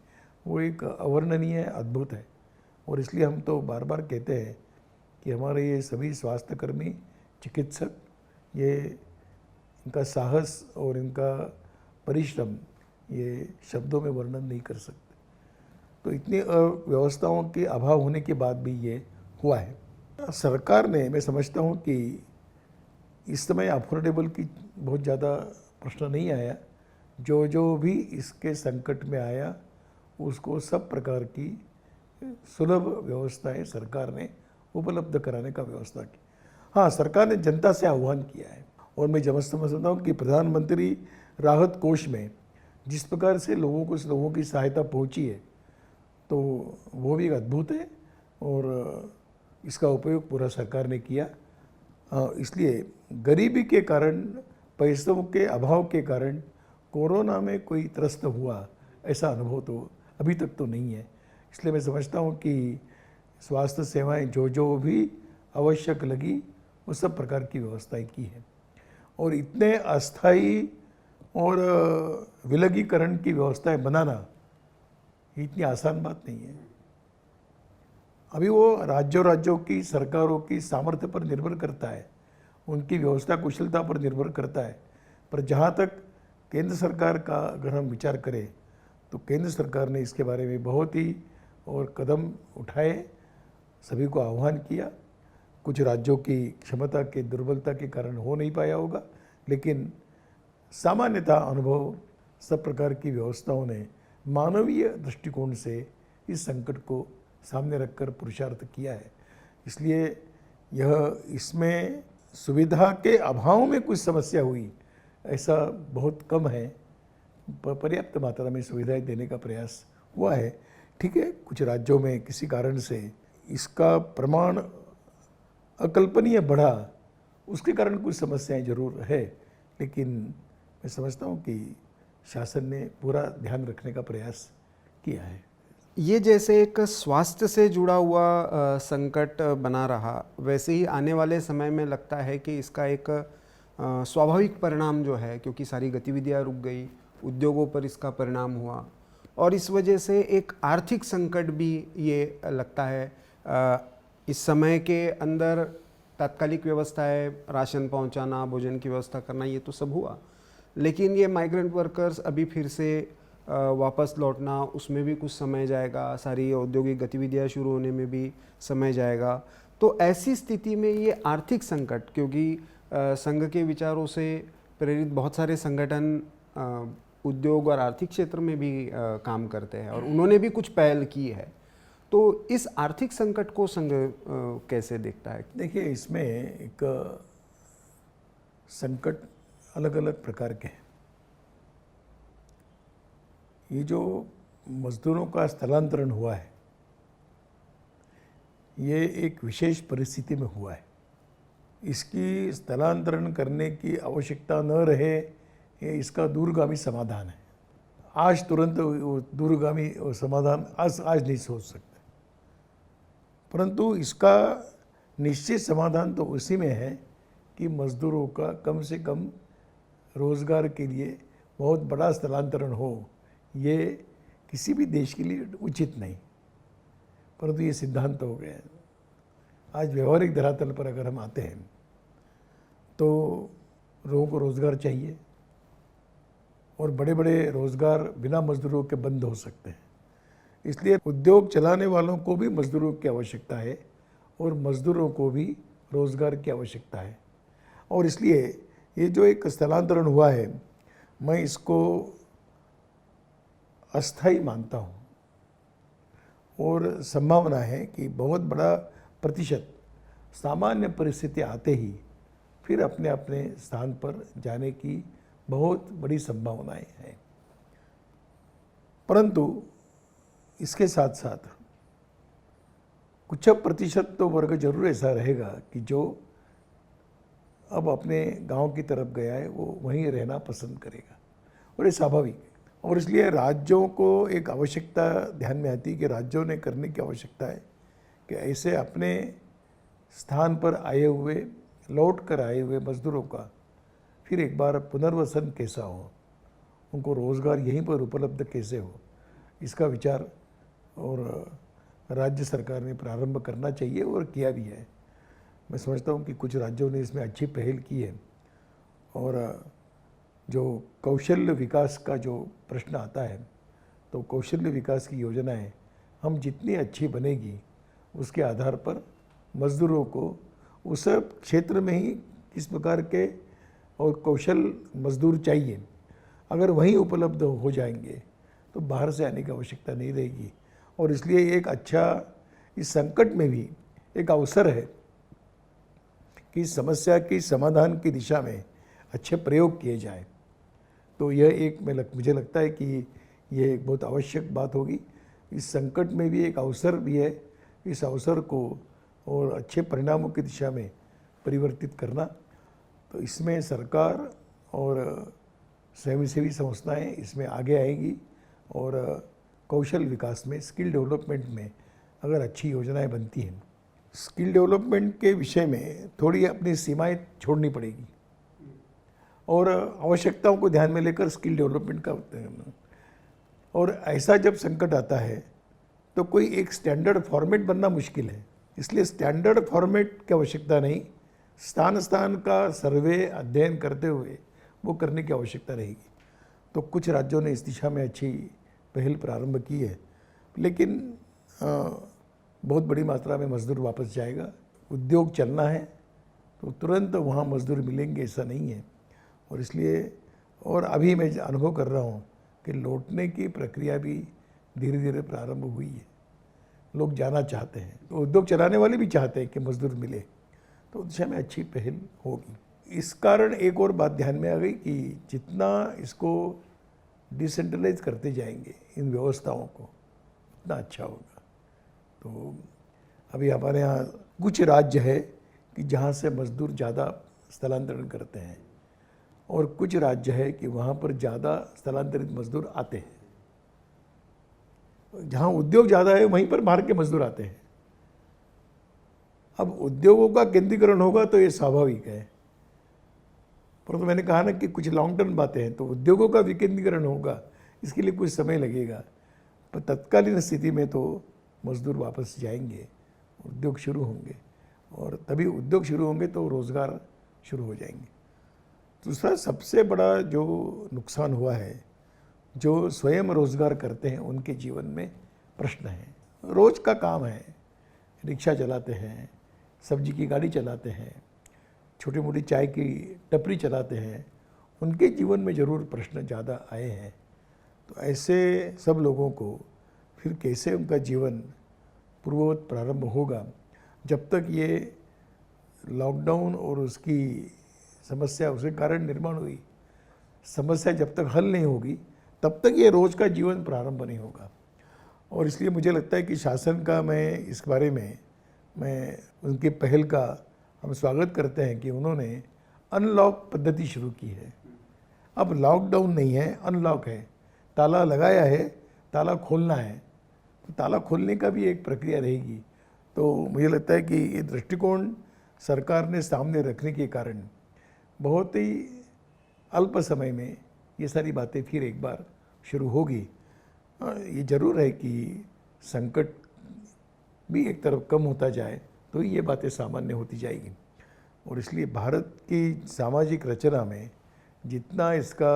S2: वो एक अवर्णनीय है, अद्भुत है। और इसलिए हम तो बार बार कहते हैं कि हमारे ये सभी स्वास्थ्यकर्मी, चिकित्सक, ये इनका साहस और इनका परिश्रम ये शब्दों में वर्णन नहीं कर सकते। तो इतनी व्यवस्थाओं के अभाव होने के बाद भी ये हुआ है। सरकार ने, मैं समझता हूँ कि इस समय अफोर्डेबल की बहुत ज़्यादा प्रश्न नहीं आया। जो जो भी इसके संकट में आया उसको सब प्रकार की सुलभ व्यवस्थाएं सरकार ने उपलब्ध कराने का व्यवस्था की। हाँ, सरकार ने जनता से आह्वान किया है, और मैं समझता हूँ कि प्रधानमंत्री राहत कोष में जिस प्रकार से लोगों की सहायता पहुँची है, तो वो भी एक अद्भुत है, और इसका उपयोग पूरा सरकार ने किया। इसलिए गरीबी के कारण, पैसों के अभाव के कारण कोरोना में कोई त्रस्त हुआ ऐसा अनुभव तो अभी तक तो नहीं है। इसलिए मैं समझता हूँ कि स्वास्थ्य सेवाएं जो भी आवश्यक लगी वो सब प्रकार की व्यवस्थाएं की है। और इतने अस्थायी और विलगीकरण की व्यवस्थाएं बनाना इतनी आसान बात नहीं है। अभी वो राज्यों की सरकारों की सामर्थ्य पर निर्भर करता है, उनकी व्यवस्था कुशलता पर निर्भर करता है। पर जहाँ तक केंद्र सरकार का अगर हम विचार करें, तो केंद्र सरकार ने इसके बारे में बहुत ही और कदम उठाए, सभी को आह्वान किया। कुछ राज्यों की क्षमता के दुर्बलता के कारण हो नहीं पाया होगा, लेकिन सामान्यतः अनुभव सब प्रकार की व्यवस्थाओं ने मानवीय दृष्टिकोण से इस संकट को सामने रखकर पुरुषार्थ किया है। इसलिए इसमें सुविधा के अभाव में कुछ समस्या हुई ऐसा बहुत कम है। पर्याप्त मात्रा में सुविधाएं देने का प्रयास हुआ है। ठीक है, कुछ राज्यों में किसी कारण से इसका प्रमाण अकल्पनीय बढ़ा, उसके कारण कुछ समस्याएं जरूर है, लेकिन मैं समझता हूँ कि शासन ने पूरा ध्यान रखने का प्रयास किया है।
S1: ये जैसे एक स्वास्थ्य से जुड़ा हुआ संकट बना रहा, वैसे ही आने वाले समय में लगता है कि इसका एक स्वाभाविक परिणाम जो है, क्योंकि सारी गतिविधियां रुक गई, उद्योगों पर इसका परिणाम हुआ, और इस वजह से एक आर्थिक संकट भी ये लगता है। इस समय के अंदर तात्कालिक व्यवस्थाएं, राशन पहुंचाना, भोजन की व्यवस्था करना, ये तो सब हुआ, लेकिन ये माइग्रेंट वर्कर्स अभी फिर से वापस लौटना, उसमें भी कुछ समय जाएगा, सारी औद्योगिक गतिविधियां शुरू होने में भी समय जाएगा। तो ऐसी स्थिति में ये आर्थिक संकट, क्योंकि संघ के विचारों से प्रेरित बहुत सारे संगठन उद्योग और आर्थिक क्षेत्र में भी काम करते हैं, और उन्होंने भी कुछ पहल की है, तो इस आर्थिक संकट को संघ कैसे देखता है?
S2: देखिए, इसमें एक संकट अलग अलग प्रकार के हैं। ये जो मजदूरों का स्थलांतरण हुआ है, ये एक विशेष परिस्थिति में हुआ है। इसकी स्थलांतरण करने की आवश्यकता न रहे, ये इसका दूरगामी समाधान है। आज तुरंत वो दूरगामी समाधान आज नहीं सोच सकते, परंतु इसका निश्चित समाधान तो उसी में है कि मजदूरों का कम से कम रोज़गार के लिए बहुत बड़ा स्थलांतरण हो। ये किसी भी देश के लिए उचित नहीं, परंतु ये सिद्धांत हो गया। आज व्यवहारिक धरातल पर अगर हम आते हैं, तो लोगों को रोज़गार चाहिए, और बड़े बड़े रोज़गार बिना मजदूरों के बंद हो सकते हैं। इसलिए उद्योग चलाने वालों को भी मजदूरों की आवश्यकता है, और मजदूरों को भी रोज़गार की आवश्यकता है। और इसलिए ये जो एक स्थलांतरण हुआ है, मैं इसको अस्थायी मानता हूँ, और संभावना है कि बहुत बड़ा प्रतिशत सामान्य परिस्थिति आते ही फिर अपने अपने स्थान पर जाने की बहुत बड़ी संभावनाएं हैं। परंतु इसके साथ साथ कुछ प्रतिशत तो वर्ग जरूर ऐसा रहेगा कि जो अब अपने गांव की तरफ गया है, वो वहीं रहना पसंद करेगा, और ये स्वाभाविक है। और इसलिए राज्यों को एक आवश्यकता ध्यान में आती है कि राज्यों ने करने की आवश्यकता है कि ऐसे अपने स्थान पर आए हुए, लौट कर आए हुए मजदूरों का फिर एक बार पुनर्वसन कैसा हो, उनको रोज़गार यहीं पर उपलब्ध कैसे हो, इसका विचार और राज्य सरकार ने प्रारंभ करना चाहिए और किया भी है। मैं समझता हूँ कि कुछ राज्यों ने इसमें अच्छी पहल की है और जो कौशल्य विकास का जो प्रश्न आता है, तो कौशल्य विकास की योजनाएं हम जितनी अच्छी बनेगी उसके आधार पर मज़दूरों को उस क्षेत्र में ही किस प्रकार के और कौशल मज़दूर चाहिए, अगर वहीं उपलब्ध हो जाएंगे तो बाहर से आने की आवश्यकता नहीं रहेगी। और इसलिए एक अच्छा, इस संकट में भी एक अवसर है कि इस समस्या की समाधान की दिशा में अच्छे प्रयोग किए जाएं। तो यह एक मुझे लगता है कि यह एक बहुत आवश्यक बात होगी। इस संकट में भी एक अवसर भी है, इस अवसर को और अच्छे परिणामों की दिशा में परिवर्तित करना। तो इसमें सरकार और स्वयंसेवी संस्थाएं इसमें आगे आएंगी और कौशल विकास में, स्किल डेवलपमेंट में अगर अच्छी योजनाएं बनती हैं, स्किल डेवलपमेंट के विषय में थोड़ी अपनी सीमाएं छोड़नी पड़ेगी और आवश्यकताओं को ध्यान में लेकर स्किल डेवलपमेंट का। और ऐसा जब संकट आता है तो कोई एक स्टैंडर्ड फॉर्मेट बनना मुश्किल है, इसलिए स्टैंडर्ड फॉर्मेट की आवश्यकता नहीं, स्थान स्थान का सर्वे अध्ययन करते हुए वो करने की आवश्यकता रहेगी। तो कुछ राज्यों ने इस दिशा में अच्छी पहल प्रारंभ की है, लेकिन बहुत बड़ी मात्रा में मजदूर वापस जाएगा। उद्योग चलना है तो तुरंत वहाँ मजदूर मिलेंगे ऐसा नहीं है। और इसलिए, और अभी मैं अनुभव कर रहा हूँ कि लौटने की प्रक्रिया भी धीरे धीरे प्रारंभ हुई है, लोग जाना चाहते हैं, तो उद्योग चलाने वाले भी चाहते हैं कि मजदूर मिले, तो उस दिशा में अच्छी पहल होगी। इस कारण एक और बात ध्यान में आ गई कि जितना इसको डिसेंट्रलाइज करते जाएंगे इन व्यवस्थाओं को, उतना अच्छा होगा। तो अभी हमारे यहाँ कुछ राज्य है कि जहाँ से मजदूर ज़्यादा स्थलांतरण करते हैं और कुछ राज्य है कि वहाँ पर ज़्यादा स्थलांतरित मजदूर आते हैं। जहाँ उद्योग ज़्यादा है वहीं पर बाहर के मजदूर आते हैं। अब उद्योगों का केंद्रीकरण होगा तो ये स्वाभाविक है, परंतु मैंने कहा ना कि कुछ लॉन्ग टर्म बातें हैं, तो उद्योगों का विकेंद्रीकरण होगा, इसके लिए कुछ समय लगेगा, पर तत्कालीन स्थिति में तो मजदूर वापस जाएंगे, उद्योग शुरू होंगे, और तभी उद्योग शुरू होंगे तो रोज़गार शुरू हो जाएंगे। दूसरा सबसे बड़ा जो नुकसान हुआ है, जो स्वयं रोज़गार करते हैं उनके जीवन में प्रश्न है। रोज़ का काम है, रिक्शा चलाते हैं, सब्जी की गाड़ी चलाते हैं, छोटी मोटी चाय की टपरी चलाते हैं, उनके जीवन में ज़रूर प्रश्न ज़्यादा आए हैं। तो ऐसे सब लोगों को फिर कैसे उनका जीवन पूर्ववत प्रारंभ होगा, जब तक ये लॉकडाउन और उसकी समस्या, उसके कारण निर्माण हुई समस्या जब तक हल नहीं होगी, तब तक ये रोज़ का जीवन प्रारंभ नहीं होगा। और इसलिए मुझे लगता है कि शासन का, मैं इस बारे में मैं उनकी पहल का हम स्वागत करते हैं कि उन्होंने अनलॉक पद्धति शुरू की है। अब लॉकडाउन नहीं है, अनलॉक है। ताला लगाया है, ताला खोलना है, तो ताला खोलने का भी एक प्रक्रिया रहेगी। तो मुझे लगता है कि ये दृष्टिकोण सरकार ने सामने रखने के कारण बहुत ही अल्प समय में ये सारी बातें फिर एक बार शुरू होगी। ये ज़रूर है कि संकट भी एक तरफ कम होता जाए तो ये बातें सामान्य होती जाएगी। और इसलिए भारत की सामाजिक रचना में जितना इसका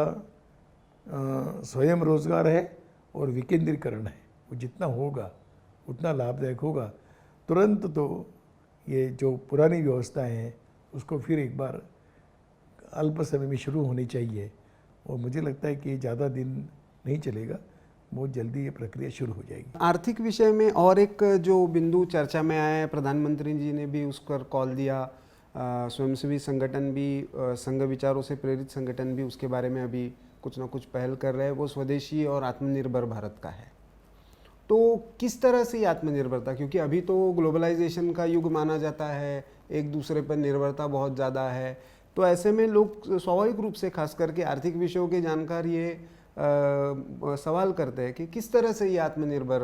S2: स्वयं रोजगार है और विकेंद्रीकरण है, वो जितना होगा उतना लाभदायक होगा। तुरंत तो ये जो पुरानी व्यवस्थाएं हैं उसको फिर एक बार अल्प समय में शुरू होनी चाहिए, और मुझे लगता है कि ज़्यादा दिन नहीं चलेगा, बहुत जल्दी ये प्रक्रिया शुरू हो जाएगी।
S1: आर्थिक विषय में और एक जो बिंदु चर्चा में आया है, प्रधानमंत्री जी ने भी उस पर कॉल दिया, स्वयंसेवी संगठन भी, संघ विचारों से प्रेरित संगठन भी उसके बारे में अभी कुछ ना कुछ पहल कर रहे हैं, वो स्वदेशी और आत्मनिर्भर भारत का है। तो किस तरह से आत्मनिर्भरता, क्योंकि अभी तो ग्लोबलाइजेशन का युग माना जाता है, एक दूसरे पर निर्भरता बहुत ज़्यादा है, तो ऐसे में लोग स्वाभाविक रूप से खास करके आर्थिक विषयों के जानकार ये सवाल करते हैं कि किस तरह से ये आत्मनिर्भर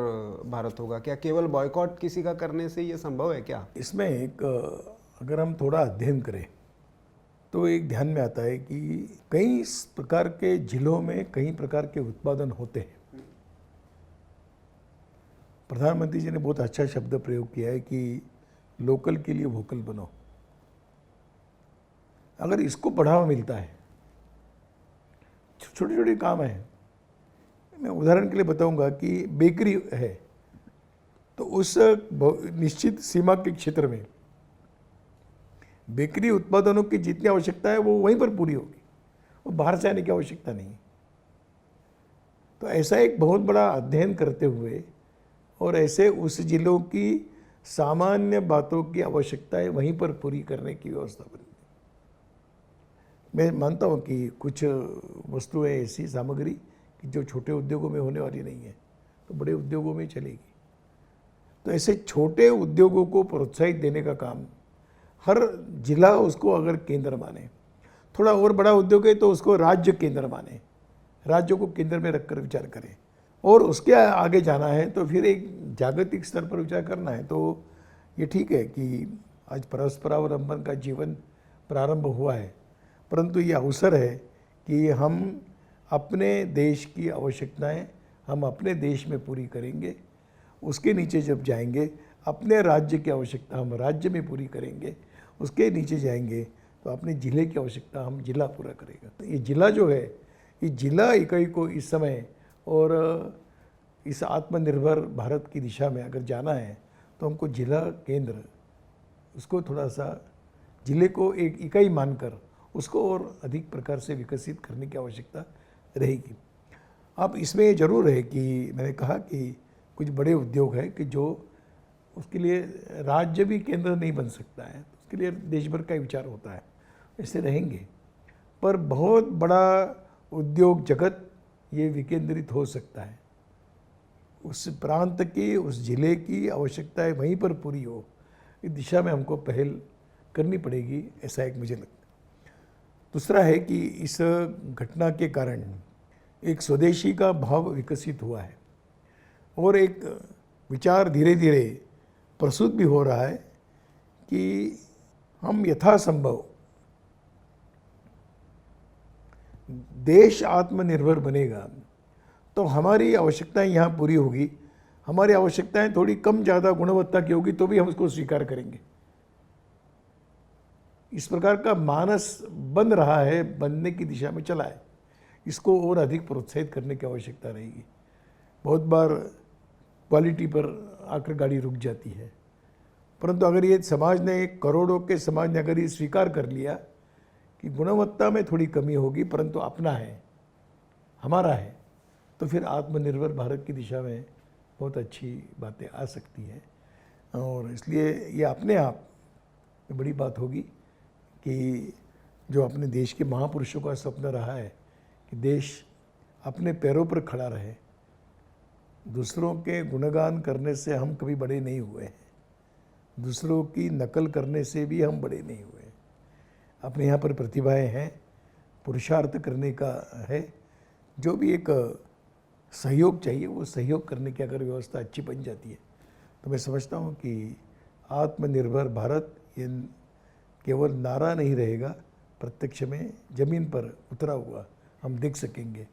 S1: भारत होगा। क्या केवल बॉयकॉट किसी का करने से ये संभव है क्या?
S2: इसमें एक अगर हम थोड़ा अध्ययन करें तो एक ध्यान में आता है कि कई प्रकार के जिलों में कई प्रकार के उत्पादन होते हैं। प्रधानमंत्री जी ने बहुत अच्छा शब्द प्रयोग किया है कि लोकल के लिए वोकल बनो। अगर इसको बढ़ावा मिलता है, छोटे छोटे काम है, मैं उदाहरण के लिए बताऊंगा कि बेकरी है तो उस निश्चित सीमा के क्षेत्र में बेकरी उत्पादनों की जितनी आवश्यकता है वो वहीं पर पूरी होगी, वो बाहर से आने की आवश्यकता नहीं। तो ऐसा एक बहुत बड़ा अध्ययन करते हुए और ऐसे उस जिलों की सामान्य बातों की आवश्यकताएं वहीं पर पूरी करने की व्यवस्था बनी। मैं मानता हूँ कि कुछ वस्तुएं ऐसी सामग्री कि जो छोटे उद्योगों में होने वाली नहीं है तो बड़े उद्योगों में चलेगी। तो ऐसे छोटे उद्योगों को प्रोत्साहित देने का काम हर जिला उसको अगर केंद्र माने, थोड़ा और बड़ा उद्योग है तो उसको राज्य केंद्र माने, राज्यों को केंद्र में रखकर विचार करें। और उसके आगे जाना है तो फिर एक जागतिक स्तर पर विचार करना है। तो ये ठीक है कि आज परस्परावलंबन का जीवन प्रारंभ हुआ है, परंतु ये अवसर है कि हम अपने देश की आवश्यकताएं हम अपने देश में पूरी करेंगे। उसके नीचे जब जाएंगे अपने राज्य की आवश्यकता हम राज्य में पूरी करेंगे। उसके नीचे जाएंगे तो अपने ज़िले की आवश्यकता हम जिला पूरा करेगा। तो ये जिला जो है, ये जिला इकाई को इस समय और इस आत्मनिर्भर भारत की दिशा में अगर जाना है तो हमको जिला केंद्र उसको थोड़ा सा जिले को एक इकाई मानकर उसको और अधिक प्रकार से विकसित करने की आवश्यकता रहेगी। अब इसमें ये जरूर है कि मैंने कहा कि कुछ बड़े उद्योग है कि जो उसके लिए राज्य भी केंद्र नहीं बन सकता है, उसके लिए देश भर का विचार होता है, ऐसे रहेंगे। पर बहुत बड़ा उद्योग जगत ये विकेंद्रित हो सकता है, उस प्रांत की उस जिले की आवश्यकताएं वहीं पर पूरी हो, इस दिशा में हमको पहल करनी पड़ेगी, ऐसा एक मुझे लगता है। दूसरा है कि इस घटना के कारण एक स्वदेशी का भाव विकसित हुआ है और एक विचार धीरे धीरे प्रसूत भी हो रहा है कि हम यथासंभव देश आत्मनिर्भर बनेगा तो हमारी आवश्यकताएं यहाँ पूरी होगी। हमारी आवश्यकताएं थोड़ी कम ज़्यादा गुणवत्ता की होगी तो भी हम उसको स्वीकार करेंगे। इस प्रकार का मानस बन रहा है, बनने की दिशा में चला है। इसको और अधिक प्रोत्साहित करने की आवश्यकता रहेगी। बहुत बार क्वालिटी पर आकर गाड़ी रुक जाती है, परंतु अगर ये समाज ने, करोड़ों के समाज ने अगर ये स्वीकार कर लिया कि गुणवत्ता में थोड़ी कमी होगी परंतु अपना है, हमारा है, तो फिर आत्मनिर्भर भारत की दिशा में बहुत अच्छी बातें आ सकती हैं। और इसलिए ये अपने आप में बड़ी बात होगी कि जो अपने देश के महापुरुषों का सपना रहा है कि देश अपने पैरों पर खड़ा रहे। दूसरों के गुणगान करने से हम कभी बड़े नहीं हुए हैं, दूसरों की नकल करने से भी हम बड़े नहीं हुए। अपने यहाँ पर प्रतिभाएं हैं, पुरुषार्थ करने का है, जो भी एक सहयोग चाहिए वो सहयोग करने की अगर व्यवस्था अच्छी बन जाती है तो मैं समझता हूँ कि आत्मनिर्भर भारत ये केवल नारा नहीं रहेगा, प्रत्यक्ष में ज़मीन पर उतरा हुआ हम देख सकेंगे।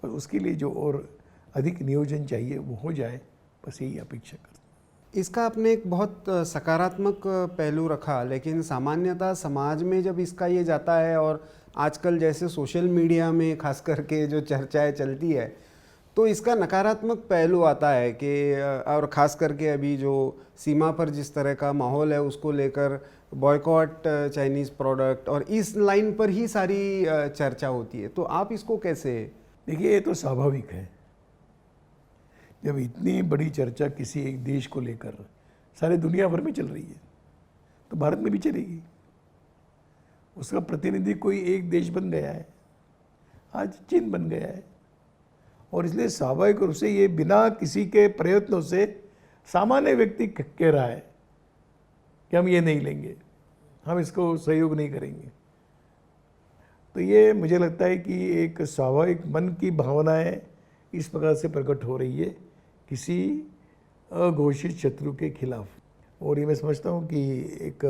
S2: और उसके लिए जो और अधिक नियोजन चाहिए वो हो जाए, बस यही अपेक्षा करते हैं।
S1: इसका आपने एक बहुत सकारात्मक पहलू रखा, लेकिन सामान्यतः समाज में जब इसका ये जाता है और आजकल जैसे सोशल मीडिया में खास करके जो चर्चाएं चलती है तो इसका नकारात्मक पहलू आता है कि और ख़ास करके अभी जो सीमा पर जिस तरह का माहौल है उसको लेकर बॉयकॉट चाइनीज़ प्रोडक्ट और इस लाइन पर ही सारी चर्चा होती है। तो आप इसको कैसे?
S2: देखिए, ये तो स्वाभाविक है। जब इतनी बड़ी चर्चा किसी एक देश को लेकर सारे दुनिया भर में चल रही है तो भारत में भी चलेगी। उसका प्रतिनिधि कोई एक देश बन गया है, आज चीन बन गया है, और इसलिए स्वाभाविक रूप से ये बिना किसी के प्रयत्नों से सामान्य व्यक्ति कह रहा है कि हम ये नहीं लेंगे, हम इसको सहयोग नहीं करेंगे। तो ये मुझे लगता है कि एक स्वाभाविक मन की भावनाएं इस प्रकार से प्रकट हो रही है किसी अघोषित शत्रु के खिलाफ। और ये मैं समझता हूँ कि एक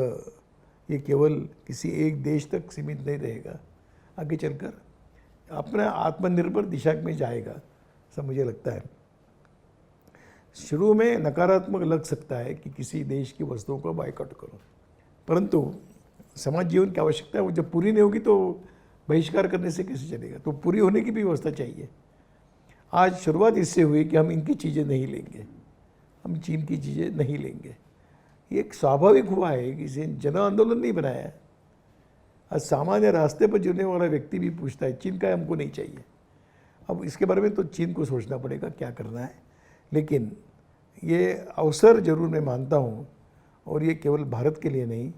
S2: ये केवल किसी एक देश तक सीमित नहीं रहेगा, आगे चलकर अपना आत्मनिर्भर दिशा में जाएगा, ऐसा मुझे लगता है। शुरू में नकारात्मक लग सकता है कि किसी देश की वस्तुओं को बायकॉट करो, परंतु समाज जीवन की आवश्यकता है, वो जब पूरी नहीं होगी तो बहिष्कार करने से कैसे चलेगा, तो पूरी होने की भी व्यवस्था चाहिए। आज शुरुआत इससे हुई कि हम इनकी चीज़ें नहीं लेंगे, हम चीन की चीज़ें नहीं लेंगे। ये एक स्वाभाविक हुआ है, किसी जन आंदोलन नहीं बनाया है। आज सामान्य रास्ते पर जुड़ने वाला व्यक्ति भी पूछता है चीन का हमको नहीं चाहिए। अब इसके बारे में तो चीन को सोचना पड़ेगा क्या करना है, लेकिन ये अवसर जरूर मैं मानता हूँ, और ये केवल भारत के लिए नहीं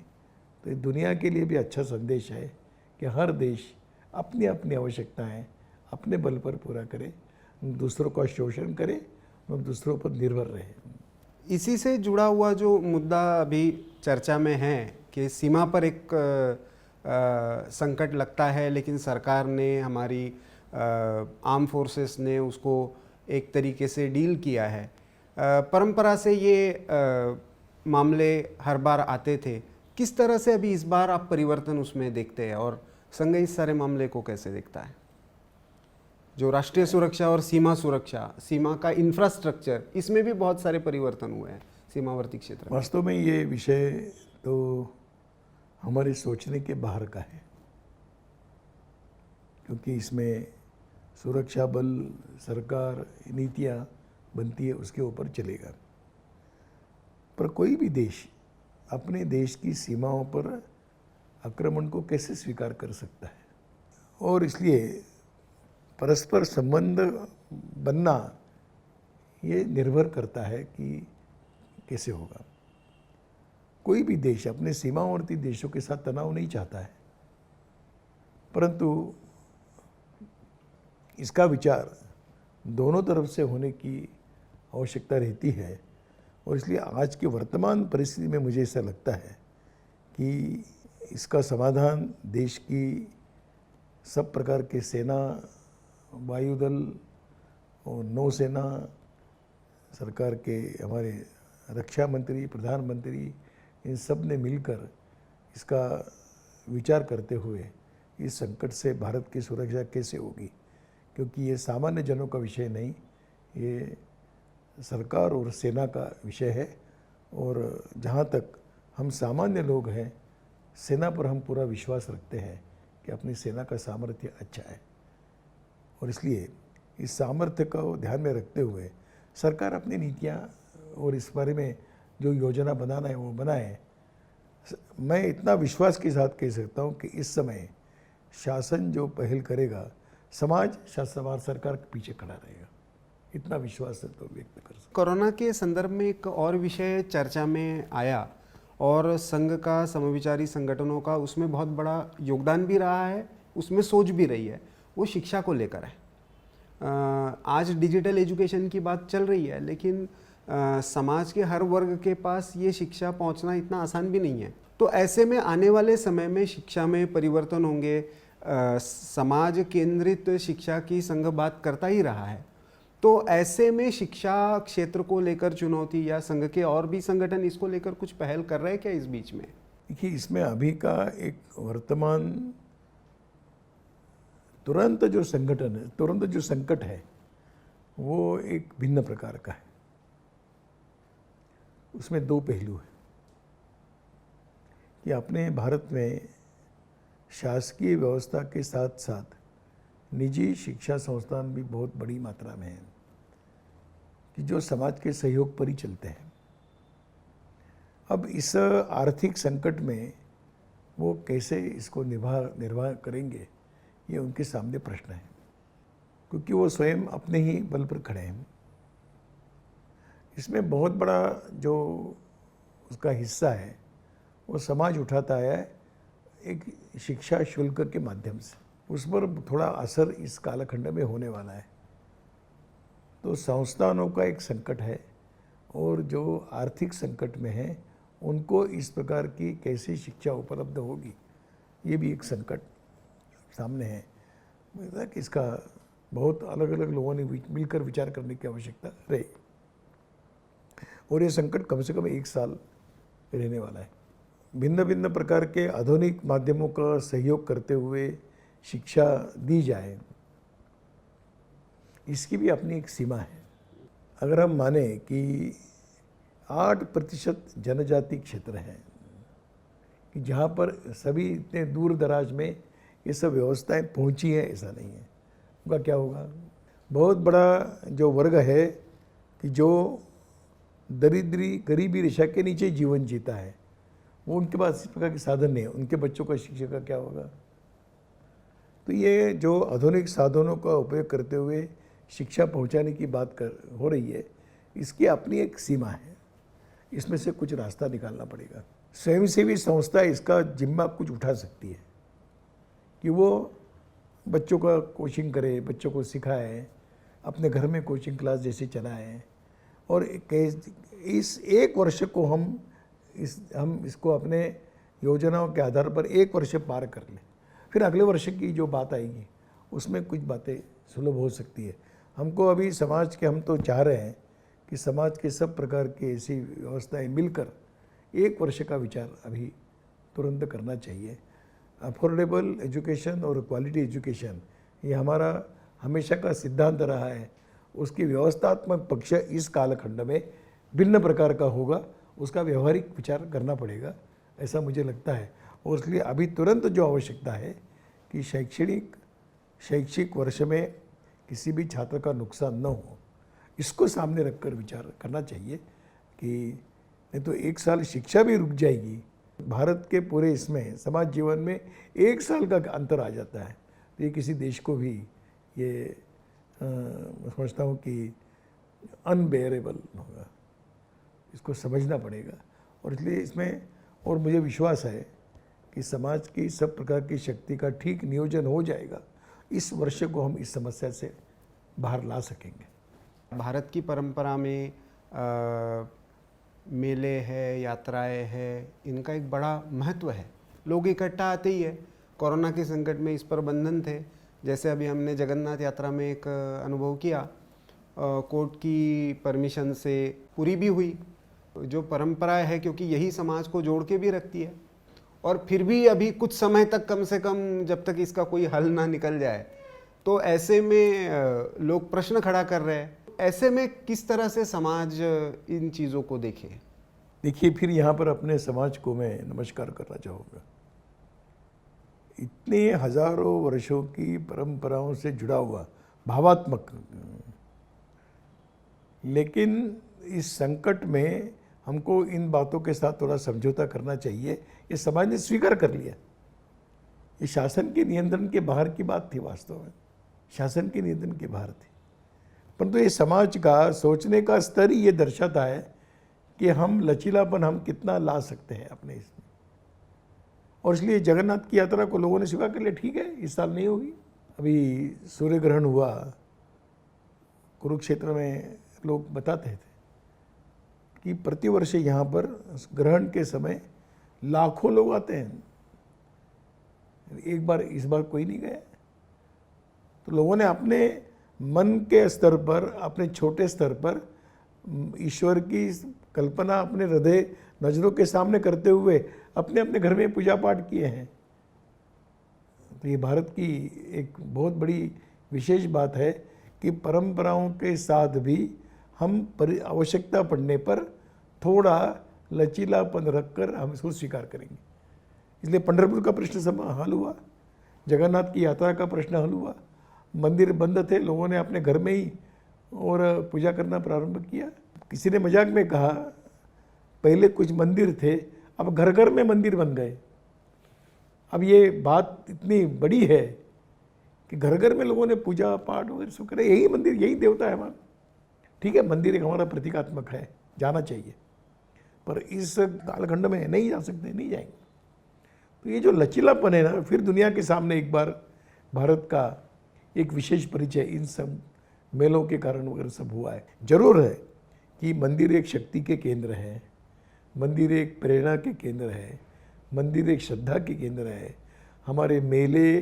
S2: तो ये दुनिया के लिए भी अच्छा संदेश है कि हर देश अपनी अपनी आवश्यकताएं अपने बल पर पूरा करे, दूसरों का शोषण करे और दूसरों पर निर्भर रहे।
S1: इसी से जुड़ा हुआ जो मुद्दा अभी चर्चा में है कि सीमा पर एक संकट लगता है, लेकिन सरकार ने, हमारी आर्म फोर्सेस ने उसको एक तरीके से डील किया है। परंपरा से ये मामले हर बार आते थे, किस तरह से अभी इस बार आप परिवर्तन उसमें देखते हैं, और संघ इस सारे मामले को कैसे देखता है? जो राष्ट्रीय सुरक्षा और सीमा सुरक्षा, सीमा का इंफ्रास्ट्रक्चर, इसमें भी बहुत सारे परिवर्तन हुए हैं सीमावर्ती क्षेत्र में।
S2: वास्तव में ये विषय तो हमारे सोचने के बाहर का है, क्योंकि इसमें सुरक्षा बल, सरकार, नीतियाँ बनती है, उसके ऊपर चलेगा। पर कोई भी देश अपने देश की सीमाओं पर आक्रमण को कैसे स्वीकार कर सकता है, और इसलिए परस्पर संबंध बनना ये निर्भर करता है कि कैसे होगा। कोई भी देश अपने सीमावर्ती देशों के साथ तनाव नहीं चाहता है, परंतु इसका विचार दोनों तरफ से होने की आवश्यकता रहती है। और इसलिए आज की वर्तमान परिस्थिति में मुझे ऐसा लगता है कि इसका समाधान देश की सब प्रकार के सेना, वायुदल और नौसेना, सरकार के हमारे रक्षा मंत्री, प्रधानमंत्री, इन सब ने मिलकर इसका विचार करते हुए इस संकट से भारत की सुरक्षा कैसे होगी, क्योंकि ये सामान्य जनों का विषय नहीं, ये सरकार और सेना का विषय है। और जहाँ तक हम सामान्य लोग हैं, सेना पर हम पूरा विश्वास रखते हैं कि अपनी सेना का सामर्थ्य अच्छा है, और इसलिए इस सामर्थ्य को ध्यान में रखते हुए सरकार अपनी नीतियाँ और इस बारे में जो योजना बनाना है वो बनाए। मैं इतना विश्वास के साथ कह सकता हूँ कि इस समय शासन जो पहल करेगा, समाज शासन सरकार के पीछे खड़ा रहेगा, इतना विश्वास तो व्यक्त कर सकता।
S1: कोरोना के संदर्भ में एक और विषय चर्चा में आया, और संघ का, समविचारी संगठनों का उसमें बहुत बड़ा योगदान भी रहा है, उसमें सोच भी रही है, वो शिक्षा को लेकर है। आज डिजिटल एजुकेशन की बात चल रही है, लेकिन समाज के हर वर्ग के पास ये शिक्षा पहुंचना इतना आसान भी नहीं है। तो ऐसे में आने वाले समय में शिक्षा में परिवर्तन होंगे। समाज केंद्रित शिक्षा की संघ बात करता ही रहा है, तो ऐसे में शिक्षा क्षेत्र को लेकर चुनौती, या संघ के और भी संगठन इसको लेकर कुछ पहल कर रहे हैं क्या इस बीच में?
S2: देखिए, इसमें अभी का एक वर्तमान तुरंत जो संगठन है, तुरंत जो संकट है, वो एक भिन्न प्रकार का है। उसमें दो पहलू हैं कि अपने भारत में शासकीय व्यवस्था के साथ साथ निजी शिक्षा संस्थान भी बहुत बड़ी मात्रा में हैं, कि जो समाज के सहयोग पर ही चलते हैं। अब इस आर्थिक संकट में वो कैसे इसको निर्वाह करेंगे, ये उनके सामने प्रश्न है, क्योंकि वो स्वयं अपने ही बल पर खड़े हैं। इसमें बहुत बड़ा जो उसका हिस्सा है वो समाज उठाता है एक शिक्षा शुल्क के माध्यम से। उस पर थोड़ा असर इस कालखंड में होने वाला है। तो संस्थानों का एक संकट है, और जो आर्थिक संकट में है उनको इस प्रकार की कैसी शिक्षा उपलब्ध होगी, ये भी एक संकट सामने है, मुझे लगता है कि इसका बहुत अलग अलग लोगों ने मिलकर विचार करने की आवश्यकता रही। और ये संकट कम से कम 1 साल रहने वाला है। भिन्न भिन्न प्रकार के आधुनिक माध्यमों का सहयोग करते हुए शिक्षा दी जाए, इसकी भी अपनी एक सीमा है। अगर हम माने कि 8% जनजाति क्षेत्र है कि जहाँ पर सभी इतने दूर दराज में ये सब व्यवस्थाएं पहुँची हैं, ऐसा नहीं है, उनका क्या होगा? बहुत बड़ा जो वर्ग है कि जो गरीबी रेखा के नीचे जीवन जीता है, वो उनके पास इस प्रकार के साधन नहीं है, उनके बच्चों का शिक्षा का क्या होगा? तो ये जो आधुनिक साधनों का उपयोग करते हुए शिक्षा पहुंचाने की बात हो रही है, इसकी अपनी एक सीमा है, इसमें से कुछ रास्ता निकालना पड़ेगा। स्वयंसेवी संस्था इसका जिम्मा कुछ उठा सकती है कि वो बच्चों का कोचिंग करे, बच्चों को सिखाए, अपने घर में कोचिंग क्लास जैसे चलाएं, और इस 1 वर्ष को हम इसको अपने योजनाओं के आधार पर 1 वर्ष पार कर लें, फिर अगले वर्ष की जो बात आएगी उसमें कुछ बातें सुलभ हो सकती है। हमको अभी समाज के, हम तो चाह रहे हैं कि समाज के सब प्रकार की ऐसी व्यवस्थाएं मिलकर 1 वर्ष का विचार अभी तुरंत करना चाहिए। अफोर्डेबल एजुकेशन और क्वालिटी एजुकेशन, ये हमारा हमेशा का सिद्धांत रहा है। उसकी व्यवस्थात्मक पक्ष इस कालखंड में भिन्न प्रकार का होगा, उसका व्यवहारिक विचार करना पड़ेगा, ऐसा मुझे लगता है। और इसलिए अभी तुरंत जो आवश्यकता है कि शैक्षिक वर्ष में किसी भी छात्र का नुकसान न हो, इसको सामने रखकर विचार करना चाहिए कि नहीं तो 1 साल शिक्षा भी रुक जाएगी। भारत के पूरे इसमें समाज जीवन में 1 साल का अंतर आ जाता है, तो ये किसी देश को भी ये समझता हूँ कि अनबेयरेबल होगा, इसको समझना पड़ेगा। और इसलिए इसमें और मुझे विश्वास है कि समाज की सब प्रकार की शक्ति का ठीक नियोजन हो जाएगा, इस वर्ष को हम इस समस्या से बाहर ला सकेंगे।
S1: भारत की परंपरा में मेले है, यात्राएं है, इनका एक बड़ा महत्व है। लोग इकट्ठा आते ही है। कोरोना के संकट में इस पर बंधन थे, जैसे अभी हमने जगन्नाथ यात्रा में एक अनुभव किया, कोर्ट की परमिशन से पूरी भी हुई। जो परंपरा है, क्योंकि यही समाज को जोड़ के भी रखती है, और फिर भी अभी कुछ समय तक, कम से कम जब तक इसका कोई हल ना निकल जाए, तो ऐसे में लोग प्रश्न खड़ा कर रहे हैं। ऐसे में किस तरह से समाज इन चीज़ों को देखे?
S2: देखिए, फिर यहाँ पर अपने समाज को मैं नमस्कार करना चाहूँगा। इतने हजारों वर्षों की परंपराओं से जुड़ा हुआ भावात्मक, लेकिन इस संकट में हमको इन बातों के साथ थोड़ा समझौता करना चाहिए। ये समाज ने स्वीकार कर लिया, ये शासन के नियंत्रण के बाहर की बात थी, वास्तव में शासन के नियंत्रण के बाहर थी, परंतु ये समाज का सोचने का स्तर ही ये दर्शाता है कि हम लचीलापन हम कितना ला सकते हैं अपने इसमें। और इसलिए जगन्नाथ की यात्रा को लोगों ने स्वीकार कर लिया, ठीक है, इस साल नहीं होगी। अभी सूर्य ग्रहण हुआ कुरुक्षेत्र में, लोग बताते थे कि प्रतिवर्ष यहाँ पर ग्रहण के समय लाखों लोग आते हैं। एक बार, इस बार कोई नहीं गया। तो लोगों ने अपने मन के स्तर पर, अपने छोटे स्तर पर ईश्वर की कल्पना अपने हृदय नजरों के सामने करते हुए अपने अपने घर में पूजा पाठ किए हैं। तो ये भारत की एक बहुत बड़ी विशेष बात है कि परंपराओं के साथ भी हम आवश्यकता पड़ने पर थोड़ा लचीलापन रखकर हम इसको स्वीकार करेंगे। इसलिए पंढरपुर का प्रश्न हल हुआ, जगन्नाथ की यात्रा का प्रश्न हल हुआ, मंदिर बंद थे, लोगों ने अपने घर में ही और पूजा करना प्रारंभ किया। किसी ने मजाक में कहा, पहले कुछ मंदिर थे, अब घर घर में मंदिर बन गए। अब ये बात इतनी बड़ी है कि घर घर में लोगों ने पूजा पाठ वगैरह सब करे, यही मंदिर, यही देवता है हमारा। ठीक है, मंदिर एक हमारा प्रतीकात्मक है, जाना चाहिए, पर इस कालखंड में नहीं जा सकते, नहीं जाएंगे। तो ये जो लचीलापन है ना, फिर दुनिया के सामने एक बार भारत का एक विशेष परिचय इन सब मेलों के कारण वगैरह सब हुआ है। जरूर है कि मंदिर एक शक्ति के केंद्र है, मंदिर एक प्रेरणा के केंद्र है, मंदिर एक श्रद्धा के केंद्र है। हमारे मेले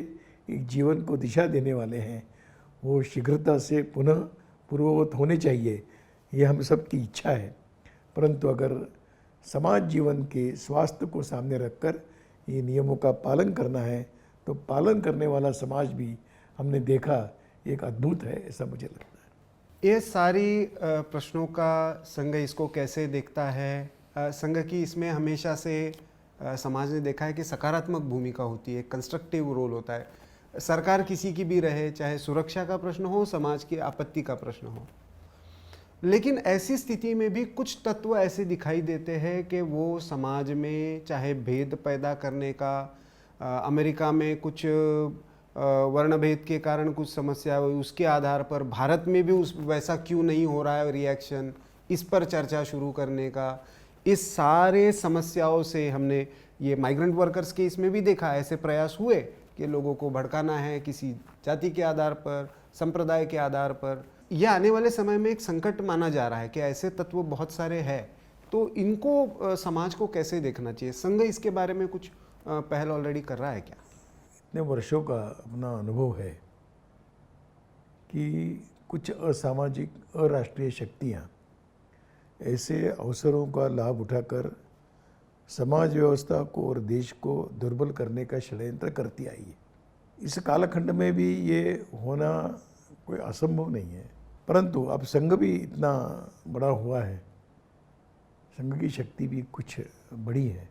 S2: एक जीवन को दिशा देने वाले हैं, वो शीघ्रता से पुनः पूर्ववत होने चाहिए, ये हम सबकी इच्छा है। परंतु अगर समाज जीवन के स्वास्थ्य को सामने रखकर ये नियमों का पालन करना है तो पालन करने वाला समाज भी हमने देखा एक अद्भुत है, ऐसा मुझे लगता है।
S1: ये सारी प्रश्नों का संघ इसको कैसे देखता है? संघ की इसमें हमेशा से समाज ने देखा है कि सकारात्मक भूमिका होती है, कंस्ट्रक्टिव रोल होता है। सरकार किसी की भी रहे, चाहे सुरक्षा का प्रश्न हो, समाज की आपत्ति का प्रश्न हो, लेकिन ऐसी स्थिति में भी कुछ तत्व ऐसे दिखाई देते हैं कि वो समाज में चाहे भेद पैदा करने का, अमेरिका में कुछ वर्ण भेद के कारण कुछ समस्या हुई, उसके आधार पर भारत में भी उस वैसा क्यों नहीं हो रहा है रिएक्शन, इस पर चर्चा शुरू करने का, इस सारे समस्याओं से हमने ये माइग्रेंट वर्कर्स के इसमें भी देखा, ऐसे प्रयास हुए कि लोगों को भड़काना है किसी जाति के आधार पर, संप्रदाय के आधार पर। यह आने वाले समय में एक संकट माना जा रहा है कि ऐसे तत्व बहुत सारे हैं, तो इनको समाज को कैसे देखना चाहिए? संघ इसके बारे में कुछ पहल ऑलरेडी कर रहा है क्या?
S2: इतने वर्षों का अपना अनुभव है कि कुछ असामाजिक अराष्ट्रीय शक्तियाँ ऐसे अवसरों का लाभ उठाकर समाज व्यवस्था को और देश को दुर्बल करने का षड्यंत्र करती आई है। इस कालखंड में भी ये होना कोई असंभव नहीं है, परंतु अब संघ भी इतना बड़ा हुआ है, संघ की शक्ति भी कुछ बड़ी है,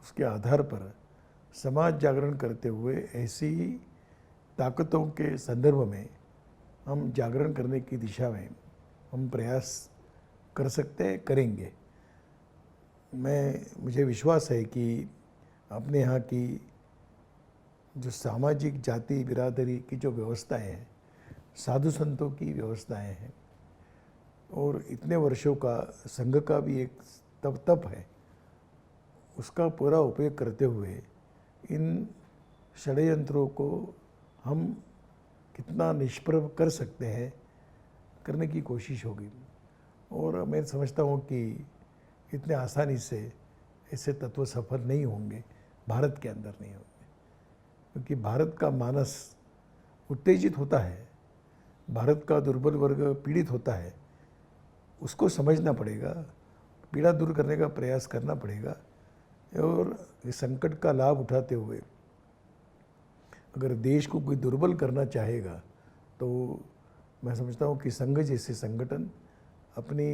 S2: उसके आधार पर समाज जागरण करते हुए ऐसी ताकतों के संदर्भ में हम जागरण करने की दिशा में हम प्रयास कर सकते हैं, करेंगे। मुझे विश्वास है कि अपने यहाँ की जो सामाजिक जाति बिरादरी की जो व्यवस्थाएं हैं, साधु संतों की व्यवस्थाएं हैं, और इतने वर्षों का संघ का भी एक तप है, उसका पूरा उपयोग करते हुए इन षड्यंत्रों को हम कितना निष्प्रभ कर सकते हैं, करने की कोशिश होगी। और मैं समझता हूँ कि इतने आसानी से ऐसे तत्व सफल नहीं होंगे, भारत के अंदर नहीं होंगे, क्योंकि भारत का मानस उत्तेजित होता है, भारत का दुर्बल वर्ग पीड़ित होता है, उसको समझना पड़ेगा, पीड़ा दूर करने का प्रयास करना पड़ेगा। और इस संकट का लाभ उठाते हुए अगर देश को कोई दुर्बल करना चाहेगा तो मैं समझता हूँ कि संघ जैसे संगठन अपनी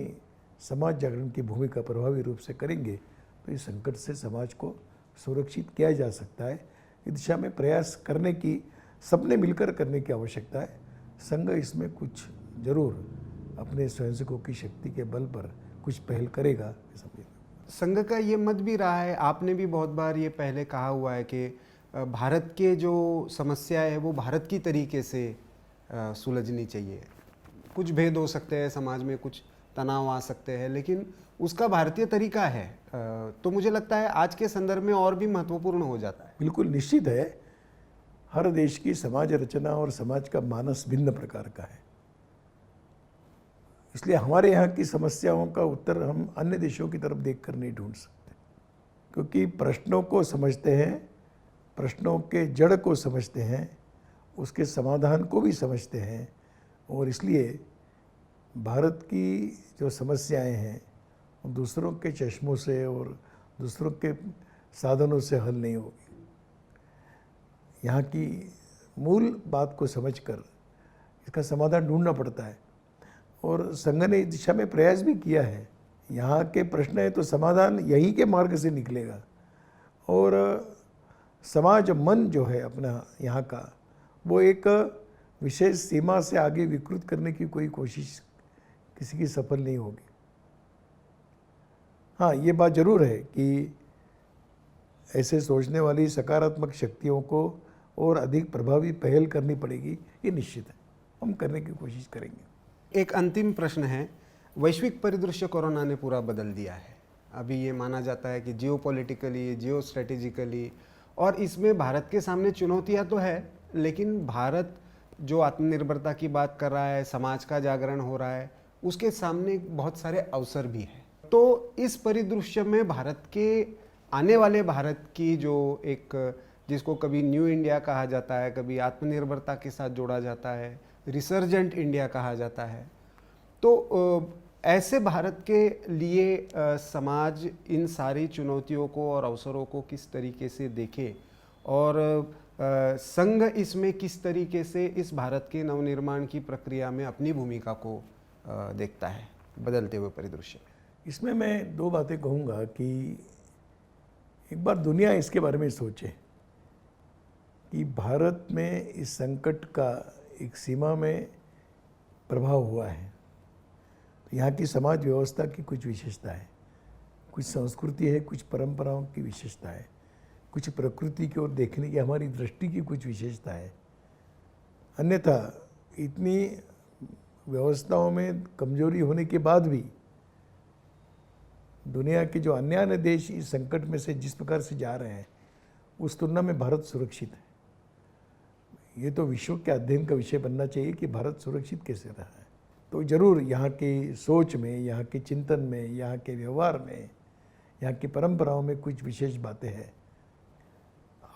S2: समाज जागरण की भूमिका प्रभावी रूप से करेंगे तो इस संकट से समाज को सुरक्षित किया जा सकता है। इस दिशा में प्रयास करने की, सबने मिलकर करने की आवश्यकता है। संघ इसमें कुछ जरूर अपने स्वयंसेवकों की शक्ति के बल पर कुछ पहल करेगा।
S1: संघ का ये मत भी रहा है, आपने भी बहुत बार ये पहले कहा हुआ है कि भारत के जो समस्या है वो भारत की तरीके से सुलझनी चाहिए। कुछ भेद हो सकते हैं समाज में, कुछ तनाव आ सकते हैं, लेकिन उसका भारतीय तरीका है। तो मुझे लगता है आज के संदर्भ में और भी महत्वपूर्ण हो जाता है।
S2: बिल्कुल निश्चित है, हर देश की समाज रचना और समाज का मानस भिन्न प्रकार का है, इसलिए हमारे यहाँ की समस्याओं का उत्तर हम अन्य देशों की तरफ देखकर नहीं ढूंढ सकते, क्योंकि प्रश्नों को समझते हैं, प्रश्नों के जड़ को समझते हैं, उसके समाधान को भी समझते हैं, और इसलिए भारत की जो समस्याएं हैं वो दूसरों के चश्मों से और दूसरों के साधनों से हल नहीं होगी। यहाँ की मूल बात को समझकर इसका समाधान ढूंढना पड़ता है, और संघ ने इस दिशा में प्रयास भी किया है। यहाँ के प्रश्न है तो समाधान यहीं के मार्ग से निकलेगा, और समाज मन जो है अपना यहाँ का, वो एक विशेष सीमा से आगे विकृत करने की कोई कोशिश किसी की सफल नहीं होगी। हाँ, ये बात जरूर है कि ऐसे सोचने वाली सकारात्मक शक्तियों को और अधिक प्रभावी पहल करनी पड़ेगी, ये निश्चित है, हम करने की कोशिश करेंगे।
S1: एक अंतिम प्रश्न है, वैश्विक परिदृश्य कोरोना ने पूरा बदल दिया है। अभी ये माना जाता है कि जियोपॉलिटिकली, जियो स्ट्रेटेजिकली, और इसमें भारत के सामने चुनौतियां तो है, लेकिन भारत जो आत्मनिर्भरता की बात कर रहा है, समाज का जागरण हो रहा है, उसके सामने बहुत सारे अवसर भी हैं। तो इस परिदृश्य में भारत के आने वाले भारत की जो एक जिसको कभी न्यू इंडिया कहा जाता है, कभी आत्मनिर्भरता के साथ जोड़ा जाता है, रिसर्जेंट इंडिया कहा जाता है। तो ऐसे भारत के लिए समाज इन सारी चुनौतियों को और अवसरों को किस तरीके से देखे और संघ इसमें किस तरीके से इस भारत के नवनिर्माण की प्रक्रिया में अपनी भूमिका को देखता है बदलते हुए परिदृश्य में।
S2: इसमें मैं दो बातें कहूँगा कि एक बार दुनिया इसके बारे में सोचे कि भारत में इस संकट का एक सीमा में प्रभाव हुआ है। तो यहाँ की समाज व्यवस्था की कुछ विशेषता है, कुछ संस्कृति है, कुछ परंपराओं की विशेषता है, कुछ प्रकृति की ओर देखने की हमारी दृष्टि की कुछ विशेषता है। अन्यथा इतनी व्यवस्थाओं में कमजोरी होने के बाद भी दुनिया के जो अन्य देश इस संकट में से जिस प्रकार से जा रहे हैं उस तुलना में भारत सुरक्षित है। ये तो विश्व के अध्ययन का विषय बनना चाहिए कि भारत सुरक्षित कैसे रहा है। तो जरूर यहाँ की सोच में, यहाँ के चिंतन में, यहाँ के व्यवहार में, यहाँ की परंपराओं में कुछ विशेष बातें हैं।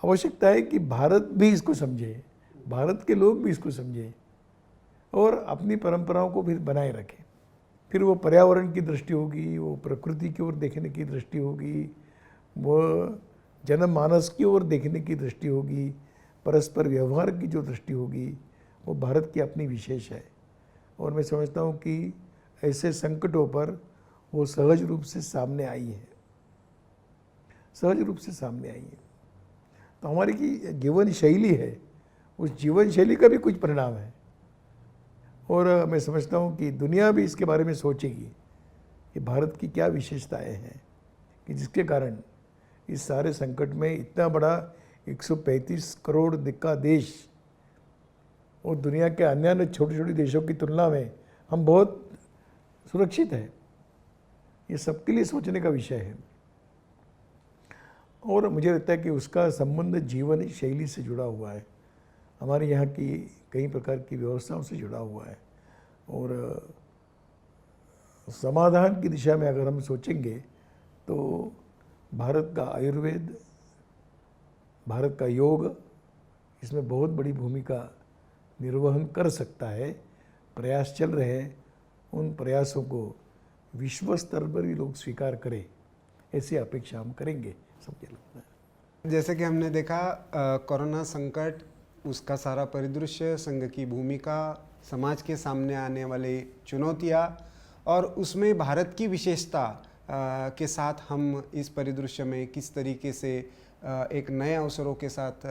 S2: आवश्यकता है कि भारत भी इसको समझे, भारत के लोग भी इसको समझे और अपनी परंपराओं को भी बनाए रखें। फिर वो पर्यावरण की दृष्टि होगी, वो प्रकृति की ओर देखने की दृष्टि होगी, वो जनमानस की ओर देखने की दृष्टि होगी, परस्पर व्यवहार की जो दृष्टि होगी वो भारत की अपनी विशेष है। और मैं समझता हूँ कि ऐसे संकटों पर वो सहज रूप से सामने आई है, सहज रूप से सामने आई है। तो हमारी की जीवन शैली है, उस जीवन शैली का भी कुछ परिणाम है। और मैं समझता हूँ कि दुनिया भी इसके बारे में सोचेगी कि भारत की क्या विशेषताएं हैं कि जिसके कारण इस सारे संकट में इतना बड़ा 135 करोड़ का देश और दुनिया के अन्य छोटे छोटे देशों की तुलना में हम बहुत सुरक्षित हैं। ये सबके लिए सोचने का विषय है और मुझे लगता है कि उसका संबंध जीवन शैली से जुड़ा हुआ है, हमारे यहाँ की कई प्रकार की व्यवस्थाओं से जुड़ा हुआ है। और समाधान की दिशा में अगर हम सोचेंगे तो भारत का आयुर्वेद, भारत का योग इसमें बहुत बड़ी भूमिका निर्वहन कर सकता है। प्रयास चल रहे हैं, उन प्रयासों को विश्व स्तर पर भी लोग स्वीकार करें, ऐसी अपेक्षा हम करेंगे, सबके लगता है।
S1: जैसे कि हमने देखा कोरोना संकट, उसका सारा परिदृश्य, संघ की भूमिका, समाज के सामने आने वाली चुनौतियाँ और उसमें भारत की विशेषता के साथ हम इस परिदृश्य में किस तरीके से एक नए अवसरों के साथ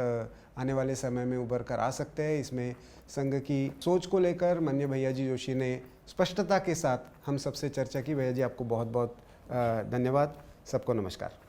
S1: आने वाले समय में उभर कर आ सकते हैं, इसमें संघ की सोच को लेकर माननीय भैयाजी जोशी ने स्पष्टता के साथ हम सबसे चर्चा की। भैया जी आपको बहुत बहुत धन्यवाद। सबको नमस्कार।